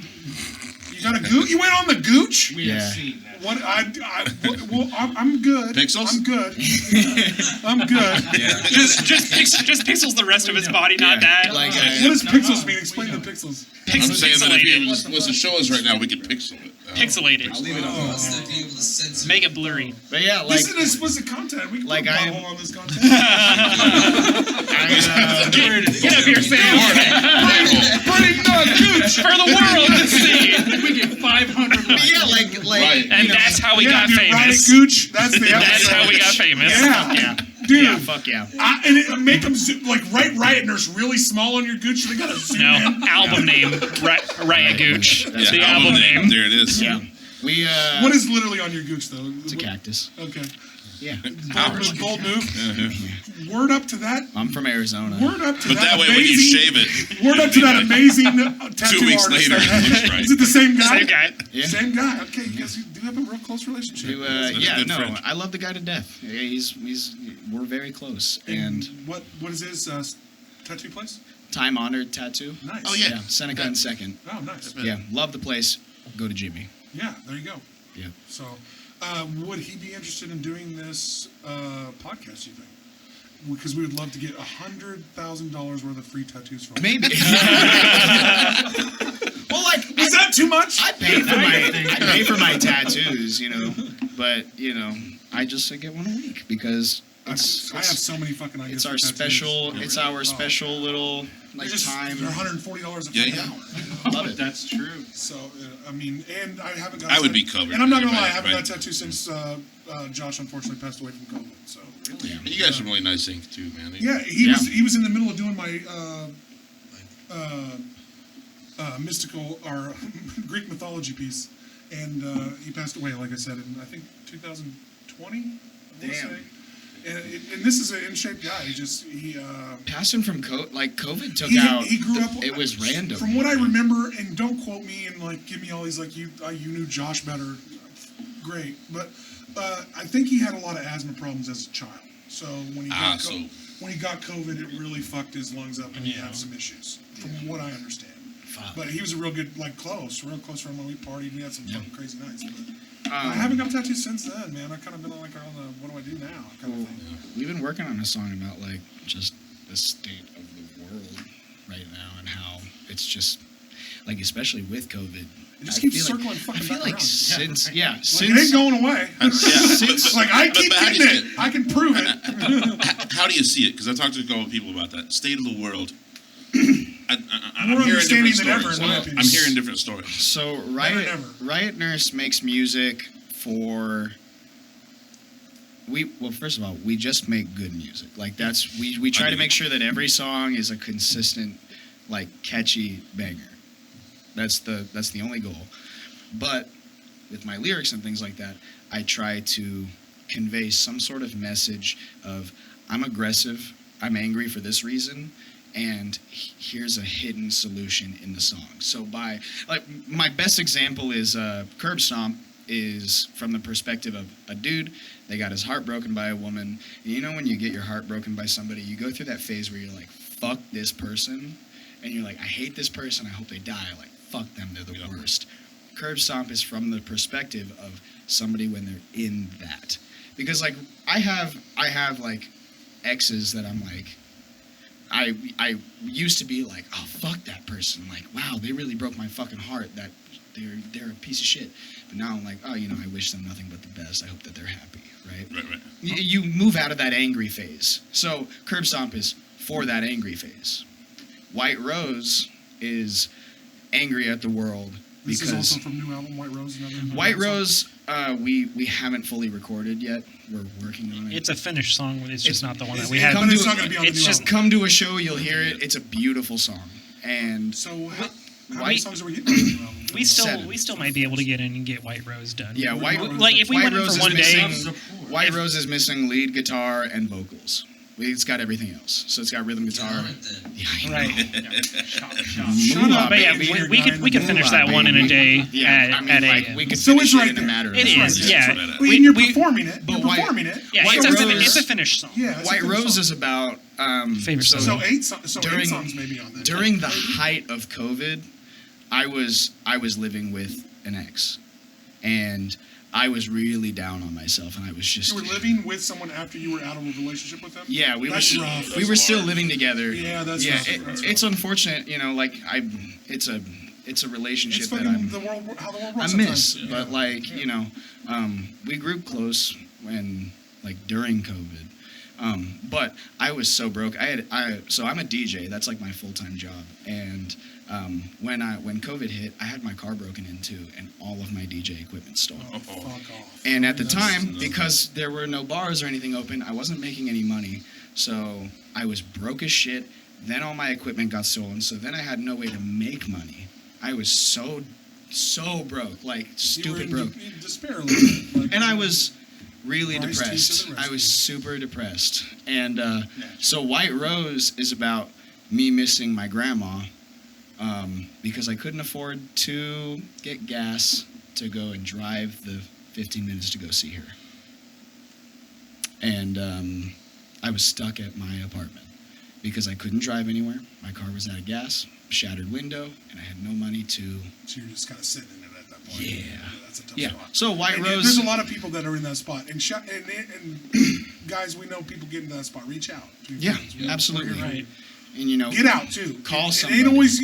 You got a gooch? You went on the gooch? We Yeah. have seen that. What? I'm good. Pixels? I'm good. I'm good. just pixels the rest of his body, not that. Like What does pixels mean? Explain the pixels. I'm saying that if Pixelated. it was to show us right now, we could pixel it. Pixelated. Wants to be able to sense Make it blurry. but yeah, like This is explicit content. We can like put a I- butthole on this content. Get up here, Sam. Bring the gooch. For the world to see. We get 500 likes. yeah, like Right. And that's how we got dude, Riot famous. Gooch. That's the episode. That's how we got famous. Yeah. Dude. yeah, fuck yeah. And it make them like write Riot Nurse really small on your gooch. So they gotta zoom in. No, album name, Riot Gooch. Yeah, The album name. There it is. Yeah. We What is literally on your gooch though? it's a cactus. Okay. Yeah. Bold move. Word up to that. I'm from Arizona. Word up to But that way, when you amazing- shave it, Word up to that amazing tattoo 2 weeks artist. later, it looks right. Is it the same guy? Same guy. Yeah. Same guy. Okay, you guys do have a real close relationship. To, That's a yeah, good no, friend. I love the guy to death. Yeah, he's we're very close. And what is his tattoo place? time honored tattoo. Nice. Oh, yeah. Seneca and Second. Oh, nice. Yeah, love the place. Go to Jimmy. Yeah, there you go. Yeah. So, would he be interested in doing this podcast, you think? Because we would love to get $100,000 worth of free tattoos from him. Maybe. Well, like Is that too much? I pay for my tattoos, you know, but you know, I just get one a week because I have so many fucking ideas. it's for our tattoos. special. It's our special little like They're time. They're $140 a Yeah, foot yeah. now. Love it. That's true. So, I mean, and I haven't got. I would be covered. And I'm not gonna lie, I Right, haven't right. got a tattoo since Josh unfortunately passed away from COVID. So, And you guys are really nice things too, man. yeah, he was in the middle of doing my mystical or Greek mythology piece, and he passed away, like I said, in I think 2020. I wanna Damn. say. And this is an in-shape guy. He Passing from COVID took he, out. he grew up. It was random. From what I remember, and don't quote me and like give me all these like you knew Josh better. Great, but I think he had a lot of asthma problems as a child. So when he got when he got COVID, it really fucked his lungs up, and he had some issues, from what I understand. But he was a real good, like real close friend when we partied. We had some fucking crazy nights. But I haven't got tattoos since then, man. I kind of been like on the what do I do now kind of thing. We've been working on a song about like just the state of the world right now and how it's just like especially with COVID. It just I keeps feel circling fucking I feel back like around. since Like, it ain't since going away. since Like I keep But how do getting you it. I can prove it. How do you see it? Because I've talked to a couple of people about that state of the world. I'm More hearing understanding different than ever, stories. in my opinion. I'm hearing different stories. so never. Riot Nurse makes music for first of all, we just make good music. Like that's we try to make sure that every song is a consistent, like catchy banger. That's the only goal. But with my lyrics and things like that, I try to convey some sort of message of I'm aggressive, I'm angry for this reason, and here's a hidden solution in the song. So by like my best example is Curb Stomp is from the perspective of a dude. They got his heart broken by a woman. And you know when you get your heart broken by somebody, you go through that phase where you're like, fuck this person. And you're like, I hate this person. I hope they die. Like, fuck them. They're the worst. Curb Stomp is from the perspective of somebody when they're in that. Because, like, I have like, exes that I'm like, I used to be like, oh, fuck that person. Like, wow, they really broke my fucking heart. That they're a piece of shit. But now I'm like, oh, I wish them nothing but the best. I hope that they're happy, right? Right. You move out of that angry phase. So Curb Stomp is for that angry phase. White Rose is angry at the world This because is also from new album White Rose. White Rose, we haven't fully recorded yet. We're working on it. It's a finished song. It's just not the one that we But had. it's not going to be on the It's new just album. Come to a show, you'll hear it. It's a beautiful song. And So how many White- songs are we getting on the new album? We still might be able to get in and get White Rose done. yeah, White Like if we White went in Rose for is one day, missing, White Rose is missing lead guitar and vocals. It's got everything else. So it's got rhythm Get guitar. on it then. Yeah, I know. right? Shut up, But yeah, baby. we could finish that one in a day Yeah, at, I mean, at like, a. we could So finish it's it right in a there. matter of It time. is, yeah. Right. Well, you're performing it. but You're White- performing it. Yeah, White it's Rose- a finished song. Yeah, it's a White good Rose song. is about Favorite so, song. So During- 8 songs maybe on that. during the height of COVID, I was living with an ex, and I was really down on myself, and I was just You were living with someone after you were out of a relationship with them? yeah, we That's were rough. we were still living together. Yeah, that's yeah. rough. That's It's rough. unfortunate, like it's a relationship It's that fucking I'm the world, how the world I works miss, sometimes. but like we grew close when during COVID. But I was so broke. So I'm a DJ. That's like my full-time job. And when COVID hit, I had my car broken into and all of my DJ equipment stolen. Oh, fuck off. And at the time, nuts. because there were no bars or anything open, I wasn't making any money. So I was broke as shit. Then all my equipment got stolen. So then I had no way to make money. I was so broke, like stupid You were broke. in despair a little bit. Like, And I was really Rise to depressed. the I was rescue. super depressed. And so White Rose is about me missing my grandma because I couldn't afford to get gas to go and drive the 15 minutes to go see her. And I was stuck at my apartment because I couldn't drive anywhere. My car was out of gas, shattered window, and I had no money to... So you're just kind of sitting in it at that point. Yeah. That's a tough Yeah. spot. So White And Rose... there's a lot of people that are in that spot. And guys, we know people get into that spot. Reach out. to your Yeah, friends. We're absolutely. here. Right. And Get out too. Call it somebody. ain't always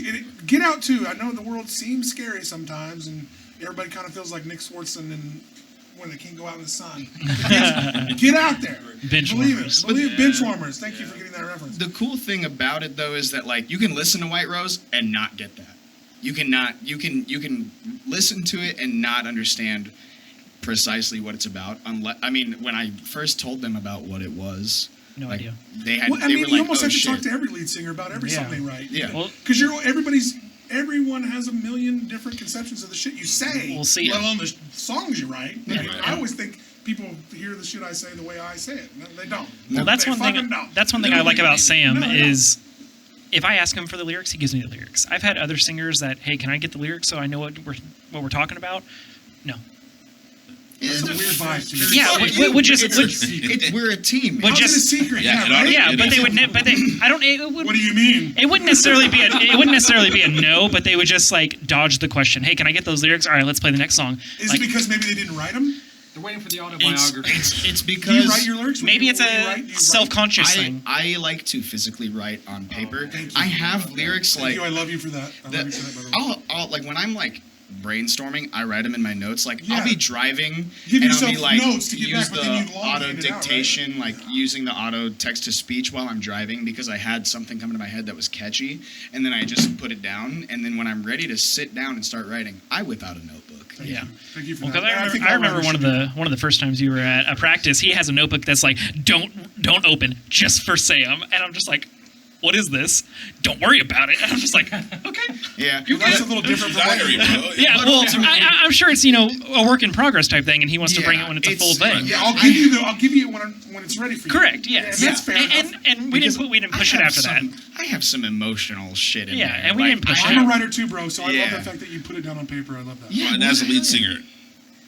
get out too. I know the world seems scary sometimes, and everybody kind of feels like Nick Swartzen and when they can't go out in the sun. Get out there. Bench Believe warmers. it. Believe bench warmers. Thank you for getting that reference. The cool thing about it though is that you can listen to White Rose and not get that. You can listen to it and not understand precisely what it's about. Unless when I first told them about what it was, No idea. They had. Well, I they mean, were you like, almost oh, have to shit. talk to every lead singer about every Yeah. song they write. Yeah. Well, Because everyone has a million different conceptions of the shit you say. We'll see. Let alone the songs you write. I mean, right. I always think people hear the shit I say the way I say it. No, they don't. Well, that's They one thing. fucking don't. That's one thing They I don't like read about me. Sam No, they is if I ask him for the lyrics, he gives me the lyrics. I've had other singers that, hey, can I get the lyrics so I know what we're talking about? No. It's a weird vibe. Dude. Yeah, We're a team. But How's it a just- secret? Yeah, it right? oughta- Yeah, It but is. they would. But they. I don't. What do you mean? It wouldn't necessarily be a no, but they would just like dodge the question. Hey, can I get those lyrics? All right, let's play the next song. Is Like, it because maybe they didn't write them? They're waiting for the It's, autobiography. it's Do you because write your lyrics? maybe it's When you a write, do you write? self-conscious thing. I like to physically write on paper. Thank you. I have lyrics Thank like you. I love you for that. I love you for that, by the way. I'll like when I'm like brainstorming, I write them in my notes. Like Yeah. I'll be driving Give and I'll be yourself like notes to get use back, but then the you long auto hand it out, right? dictation, like using the auto text to speech while I'm driving because I had something come to my head that was catchy, and then I just put it down. And then when I'm ready to sit down and start writing, I whip out a notebook. Thank Yeah. you. Thank you for Well, that. because And think I all remember writers one of should the first times you were at a practice. He has a notebook that's like, don't open, just for Sam, and I'm just like, what is this? Don't worry about it. And I'm just like, okay. Yeah. do. That's a little different from what Diary, you bro. Yeah, But well, ultimately- I'm sure it's a work in progress type thing, and he wants to bring Yeah, it when it's a it's- full thing. Yeah, I'll give you it when it's ready for you. Correct. Yes. And that's fair enough. And we Because didn't push I it have after that. I have some emotional shit in Yeah, there. and we didn't push I'm it. a writer too, bro, so I love Yeah. the fact that you put it down on paper. I love that. Yeah, And as a well, lead singer,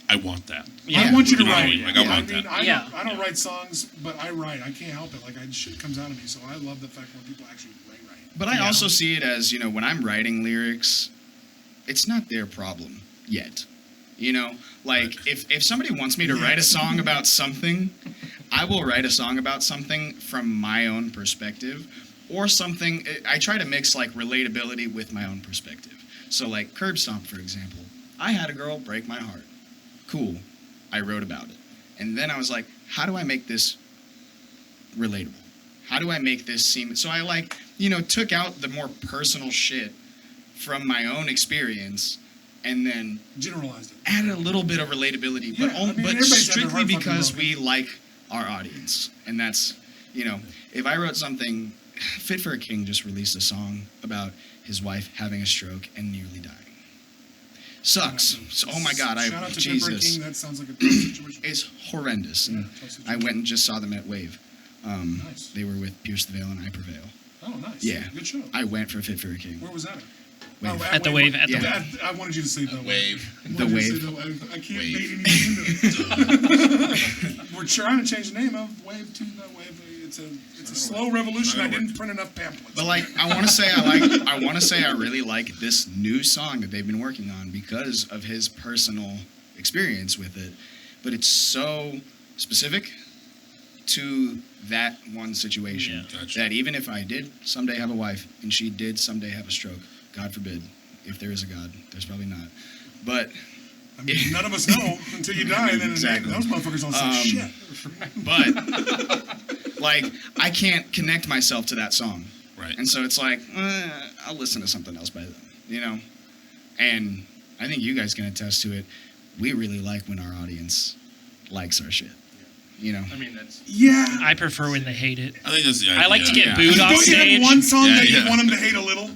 I want that. Yeah. I want you to You know what I write. mean? Like, I want mean, that. Yeah. I don't write songs, but I write. I can't help it. Like, shit comes out of me. So I love the fact when people actually write. But I also see it as, when I'm writing lyrics, it's not their problem yet. Like if somebody wants me to write a song about something, I will write a song about something from my own perspective or something. I try to mix like relatability with my own perspective. So like Curb Stomp, for example, I had a girl break my heart. Cool. I wrote about it. And then I was like, how do I make this relatable? How do I make this seem... So I took out the more personal shit from my own experience and then Generalized it. added a little bit of relatability, Yeah, but I mean, but everybody's had their strictly heart fucking because broken. we like our audience. And that's, if I wrote something... Fit for a King just released a song about his wife having a stroke and nearly dying. Sucks. So, oh my God, Shout out to Jesus. Fit for a King. That sounds like a tough situation. It's horrendous. And I went and just saw them at Wave. Nice. They were with Pierce the Veil and I Prevail. Oh, nice. Yeah. Good show. I went for Fit for a King. Where was that at? Wave. Oh, At the Wave, at the Yeah. Wave. I wanted you to say the Wave. I wanted The you to Wave. say the Wave. I can't Wave. bait anything into it. We're trying to change the name of Wave to the Wave. It's a slow revolution. I didn't print enough pamphlets. But I want to say I really like this new song that they've been working on because of his personal experience with it. But it's so specific to that one situation Yeah. Gotcha. that even if I did someday have a wife and she did someday have a stroke, God forbid, if there is a God, there's probably not. But I mean, none of us know until you die, and then Exactly. those motherfuckers don't say shit. But I can't connect myself to that song. Right. And so it's like, I'll listen to something else by them, And I think you guys can attest to it. We really like when our audience likes our shit, I mean, that's Yeah. I prefer when they hate it. I think that's the idea. I like to get yeah. booed off Don't you stage. have one song Yeah, that you yeah. want them to hate a little?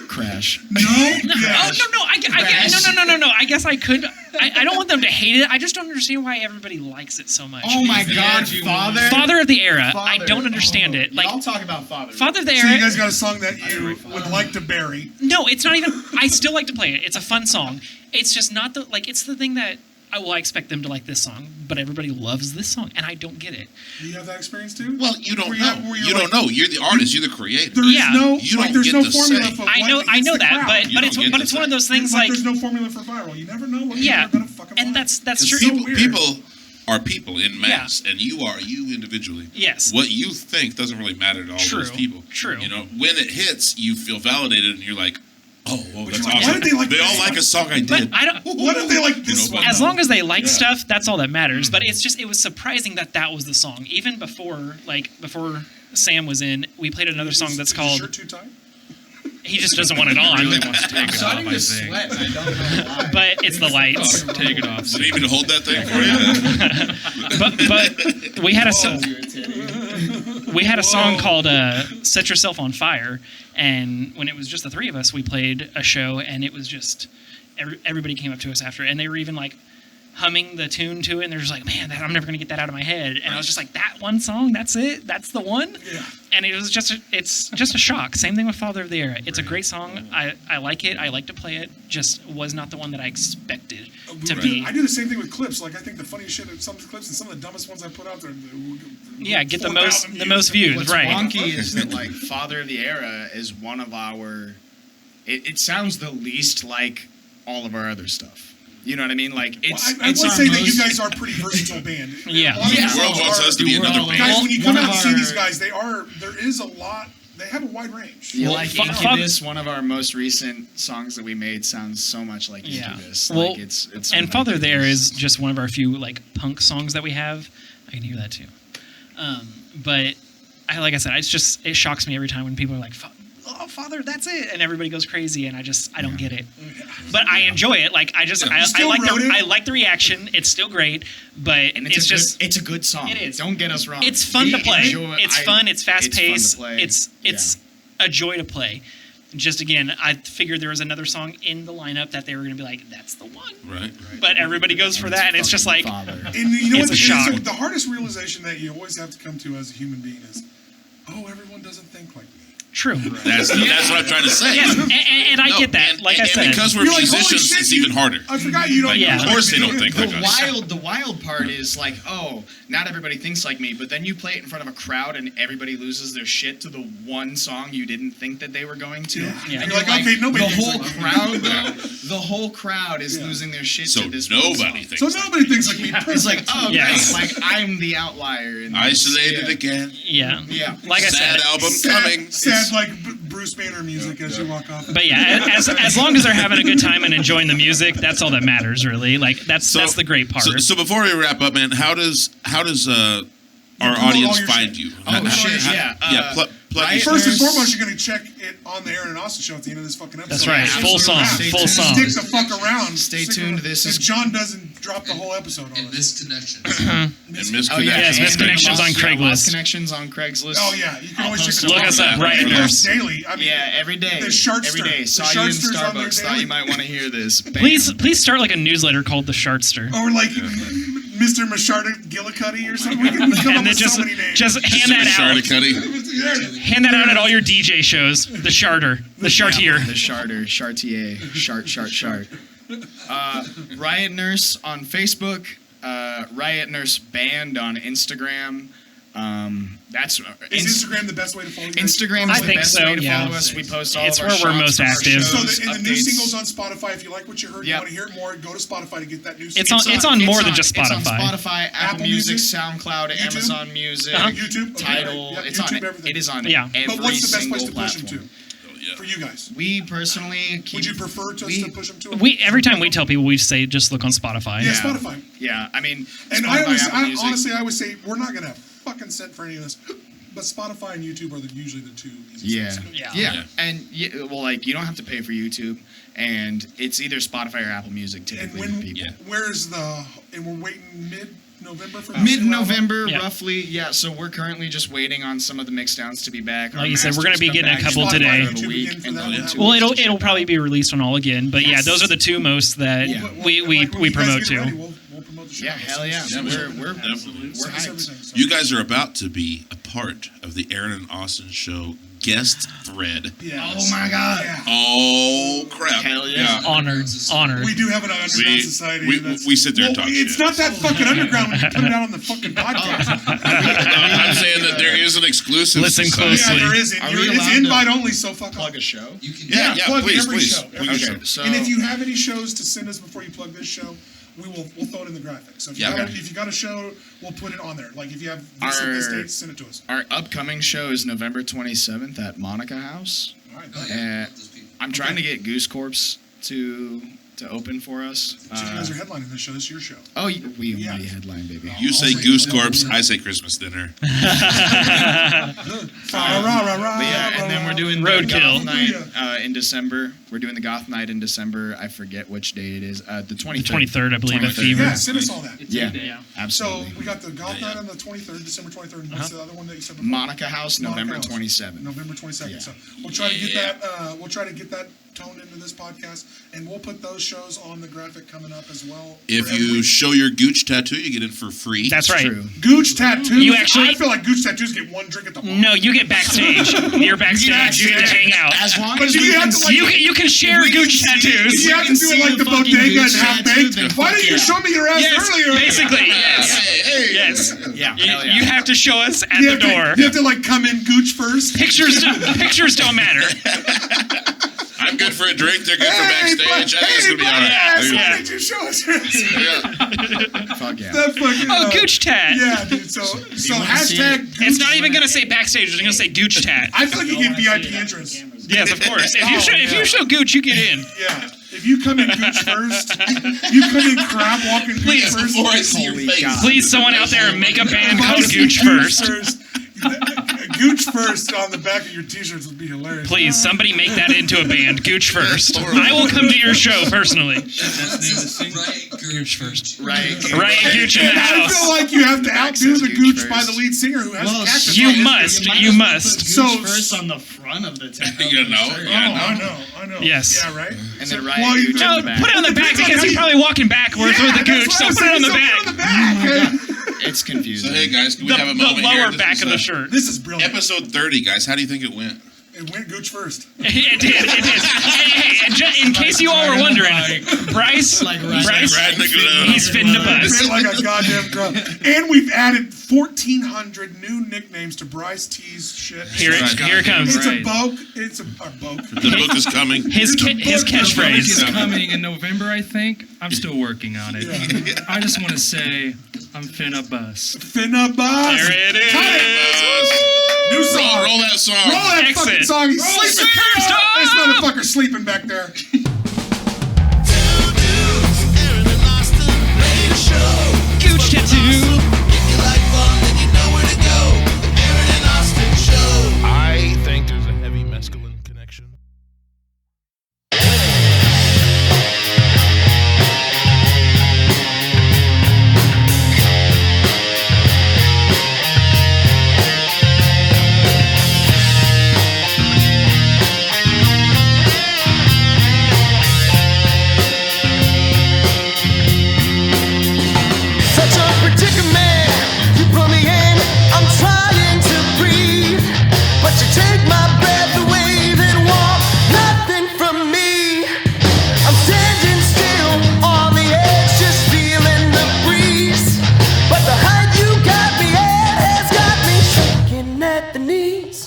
Crash. No? No, Yes. no. I guess I could. I don't want them to hate it. I just don't understand why everybody likes it so much. Oh my the God, edgy Father. Father of the Era. I Father. don't understand it. Like I'll talk about Father. Father of the So Era. you guys got a song that you would like to bury. No, it's not even. I still like to play it. It's a fun song. It's just not the it's the thing that I expect them to like this song, but everybody loves this song, and I don't get it. Do you have that experience too? Well, you don't Were know. were You like, don't know. You're the artist. You're the creator. There's Yeah. no, You like, don't there's get no to formula say. for I what know hits the that, crowd. but You don't it's get but to it's one of say. those things It's like there's no formula for viral. You never know what yeah, people are gonna fucking and like. that's true. so weird. People are people in mass, and you are you individually. Yes. What you think doesn't really matter to all True. those people. True. When it hits, you feel validated, and you're like, oh, that's you're like, awesome. why did they like all this like one? a song I But did. I don't. What if they like this You know, one? As though? long as they like Yeah. stuff, that's all that matters. But it was surprising that was the song. Even before Sam was in, we played another song that's Is your called. shirt too tight? He just doesn't want it on. really wants to take it off. starting I to think. sweat, and I don't know why. But it's the lights. Take it off. Do you need me to hold that thing for you? But we had a Oh, you're irritating. we had a song called "Set Yourself on Fire," and when it was just the three of us, we played a show, and it was just everybody came up to us after, and they were even like humming the tune to it, and they're just like, "Man, I'm never gonna get that out of my head." And I was just like, "That one song, that's it, that's the one." Yeah. And it was it's just a shock. Same thing with Father of the Era. It's a great song. I like it. I like to play it. Just was not the one that I expected to be. I do the same thing with clips. Like I think the funniest shit of some of the clips and some of the dumbest ones I put out there. Yeah, get the 4,000 most views, What's right? wonky is that like Father of the Era is one of our. It sounds the least like all of our other stuff. You know what I mean? Like it's. I it's would our say that you most- guys are a pretty versatile band. Yeah. A lot of Yeah. these The world songs wants are- us to be another band. Guys, when you come One out of and see these our- guys, there is a lot. They have a wide range. Yeah, Well, like Fa- Incubus, one of our most recent songs that we made, sounds so much like Yeah. Incubus. Well, Like it's And Father of the Air is just one of our few like punk songs that we have. I can hear that too. But like I said, it shocks me every time when people are like, "Oh, Father, that's it," and everybody goes crazy, and I don't get it. But I enjoy it. Like I still like wrote it? I like the reaction. It's still great, but and it's just it's a good song. It is. Don't get us wrong. it's fun to We play. enjoy- It's fun. It's fast it's fun to paced. play. It's a joy to play. Just again, I figured there was another song in the lineup that they were going to be like, "That's the one." Right. But everybody goes for that, and it's just like, Father. And you know It's what? a shock. So the hardest realization that you always have to come to as a human being is, oh, everyone doesn't think like me. true. That's what I'm trying to say. Yes, and I No, get that. and- Like I and said, because we're You're like, holy musicians, shit, it's you- even harder. I forgot you don't. Like, Yeah. of course they don't think like us. The wild part is like, oh, not everybody thinks like me, but then you play it in front of a crowd and everybody loses their shit to the one song you didn't think that they were going to. Yeah. And You're like, okay, nobody the thinks whole like me. crowd, the whole crowd is Yeah. losing their shit So to this one nobody song. thinks. So like nobody thinks like me. It's like, oh, Yes. great, like I'm the outlier. In this. Isolated Yeah. again. yeah. Yeah. Like I Sad said, album coming. Sad like Bruce Bruce Banner music as you walk off. But yeah, as long as they're having a good time and enjoying the music, that's all that matters, really. Like that's the great part. So before we wrap up, man, how does our promote all audience your find shit. you? Oh, shit, yeah. Plug Riot your First and Nurse. foremost, you're going to check it on the Aaron and Austin show at the end of this fucking episode. That's right. Full song. Stay Full tuned. song. Stick the fuck around. Stay Stick tuned. around. This if is- John doesn't drop the whole episode on And it. misconnections. and misconnections. Oh yeah, Yes, and misconnections on Lost Craigslist. Connections on Craigslist. Oh yeah, you can always check post the Look talk us up, about it. Riot It goes Nurse. daily. I mean, Yeah, every day. The Sharkster. Every day. The Saw you in Sharkster's on there Starbucks. Thought daily. you might want to hear this. Bam. Please start like a newsletter called the Shartster. or like Mr. Masharda Gillicuddy or something. We can come up And then with so many names. just hand that out. Sharticuddy. Hand that out at all your DJ shows. The Sharter. The Shartier. The Chartier, Shart. Riot Nurse on Facebook, Riot Nurse Band on Instagram. That's Is Instagram the best way to follow you? Instagram I is the think best so, way to yeah. follow us. We post all It's of our where we're shots most from our active. shows, So the new updates. singles on Spotify. If you like what you heard, you Yep. want to hear more, go to Spotify to get that new. It's single. on more than just It's on Spotify. Spotify, Apple Apple Music, Music, SoundCloud, YouTube, Amazon Music, YouTube, okay, Tidal. right. Yeah, It's on. YouTube, everything. It is on Yeah. every But what's the best place single to push them platform. to? For you guys, We personally keep. would you prefer us we- to push them to? Every time we tell people, we say just look on Spotify. Yeah, Spotify. Yeah, I mean, And Spotify, Apple Music. honestly, I would say we're not gonna fucking cent for any of this, but Spotify and YouTube are usually the two easiest. Yeah. ones to go. Yeah. And well, like you don't have to pay for YouTube, and it's either Spotify or Apple Music And typically when for people. where's the? And we're waiting mid-November for the Mid-November, Yeah. roughly. Yeah, so we're currently just waiting on some of the mixdowns to be back. Like you said, we're gonna be getting a couple Spotify, today. YouTube Week, again for and that then one. in 2 Well, weeks. it'll probably be released on all again, but yeah, those are the two most that Yeah. we Like, when you guys promote get ready, to. we'll promote the show. Yeah, hell yeah. Yeah, We're absolutely. we're Send us hyped. everything, so. You guys are about to be a part of the Aaron and Austin Show guest thread. Yeah. Oh my God. Yeah. Oh crap! Hell yeah. Honored. We do have an underground society. we sit there and well, talk it's shit. not that fucking underground when you put it out on the fucking podcast. I'm saying that there is an exclusive. Listen society. closely. Yeah, there is. Are It's we allowed to invite only, so fuck Plug off. a show. You can Yeah, plug please, every please. show. Plug Every your Okay, show. so And if you have any shows to send us before you plug this show, we'll throw it in the graphic. So if you, Yeah, got, okay. if you got a show, we'll put it on there. Like if you have this at this Our- date, send it to us. our upcoming show is November 27th at Monika House. All right. Oh, So yeah. Uh, Those people. I'm trying to get Goose Corpse to open for us. you guys are headlining this show. This is your show. Oh, we Yeah. already headline, baby. You say Goose Corpse, I say Christmas dinner. But yeah, and then we're doing the Roadkill. Goth Night in December. We're doing the Goth Night in December. I forget which date it is. The 23rd. 23rd, I believe, at 23rd. Fever. Yeah, send us all that. Yeah, Yeah. So absolutely. we got the Goth Night on the 23rd, December 23rd. And what's the other one that you said before? Monika House, November Monica House, 27th. November 22nd. Yeah. So we'll try to get that. We'll try to get that toned into this podcast, and we'll put those shows on the graphic coming up as well. If for every you week. show your Gooch tattoo, you get it for free. That's right. True. Gooch tattoos. You actually- I feel like Gooch tattoos get one drink at the bar. No, you get backstage. You're backstage. You get to hang out. As long But as you we have can to, see like- You can share we can Gooch see- tattoos. You have to can do see it like the the fucking bodega and Gooch half tattoo, baked. then Why fuck didn't you yeah. show me your ass Yes, earlier? basically, yes. Yes. Yeah, You, hell yeah. you have to show us at You the have door. To, you have to like come in Gooch first. Pictures don't matter. I'm good for a drink. They're good for backstage. I think it's gonna be all right. Yes, Yeah. why did you show us your ass? Yeah. Fuck yeah. That fucking, Oh, Gooch tat. Yeah, dude. So wanna see hashtag. it? Gooch It's not even gonna say backstage. It's gonna say Gooch tat. I feel like you get VIP entrance. Yes, of course. If you show Gooch, you get in. Yeah. If you come in Gooch first, you come in crab walking Gooch Please, first. Before I see your Holy face. God. Please, someone out there make a band If I called see Gooch first. Gooch first on the back of your t-shirts would be hilarious. Please, somebody make that into a band. Gooch first. I will come to your show personally. Right, Gooch first. Right. Right, Gooch in the And I feel house. like you have to outdo Access the Gooch Gooch by first. the lead singer who has a cactus. You on his must. Gooch. You must. So- first on the front of the tent. You know. Oh, Yeah, I know. Yes. Yeah, right? And then Well, Riot you- Gooch No, in the back. put it on the back because he's probably walking backwards with the Gooch, so put it on the back. It's confusing. So hey guys, can we The have a moment here? lower This back is, of the shirt. This is brilliant. Episode 30, guys. How do you think it went? It went Gooch first. It did. Hey, and in case you all were wondering, Bryce, Riding the glove. he's fitting the bus. Fit like a goddamn drum. And we've added 1,400 new nicknames to Bryce T's shit. Here it comes. It's Right. a boke. It's a boke. The book is coming. His It's catchphrase. coming in November, I think. I'm still working on it. I just want to say I'm finna bust. Finna bus. There it is. New song. Roll that song. Roll that Exit. fucking song. He's sleeping. Stop. This motherfucker's sleeping back there. Gooch tattoo. I think there's a heavy mescaline connection. Such a predicament you put me in. I'm trying to breathe, but you take my breath away, then want nothing from me. I'm standing still on the edge, just feeling the breeze. But the height you got me at has got me shaking at the knees.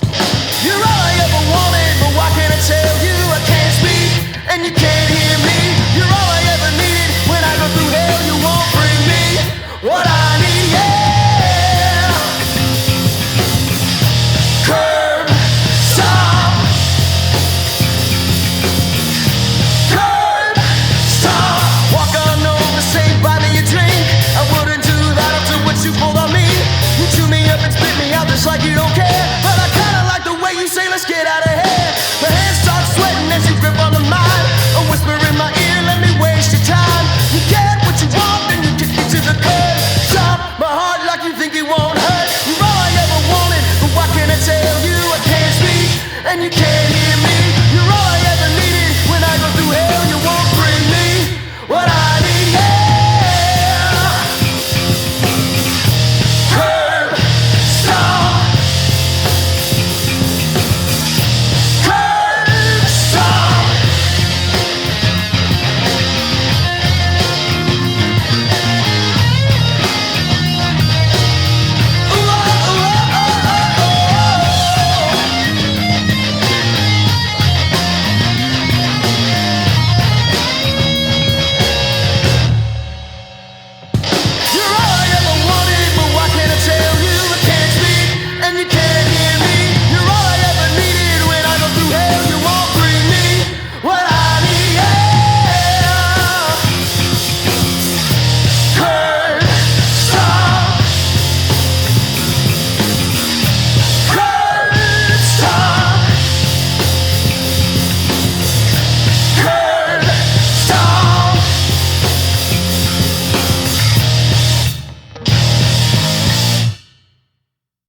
You're all I ever wanted, but why can't I tell you I can't speak and you can't hear me? You're all I ever needed. When I go through hell, you won't bring me what I need, yeah. Curb, stop. Curb, stop. Walk on over, say buy me a drink. I wouldn't do that after what you pulled on me. You chew me up and spit me out just like you don't care. But I kinda like the way you say let's get out of here. My hands start sweating as you grip on the mic.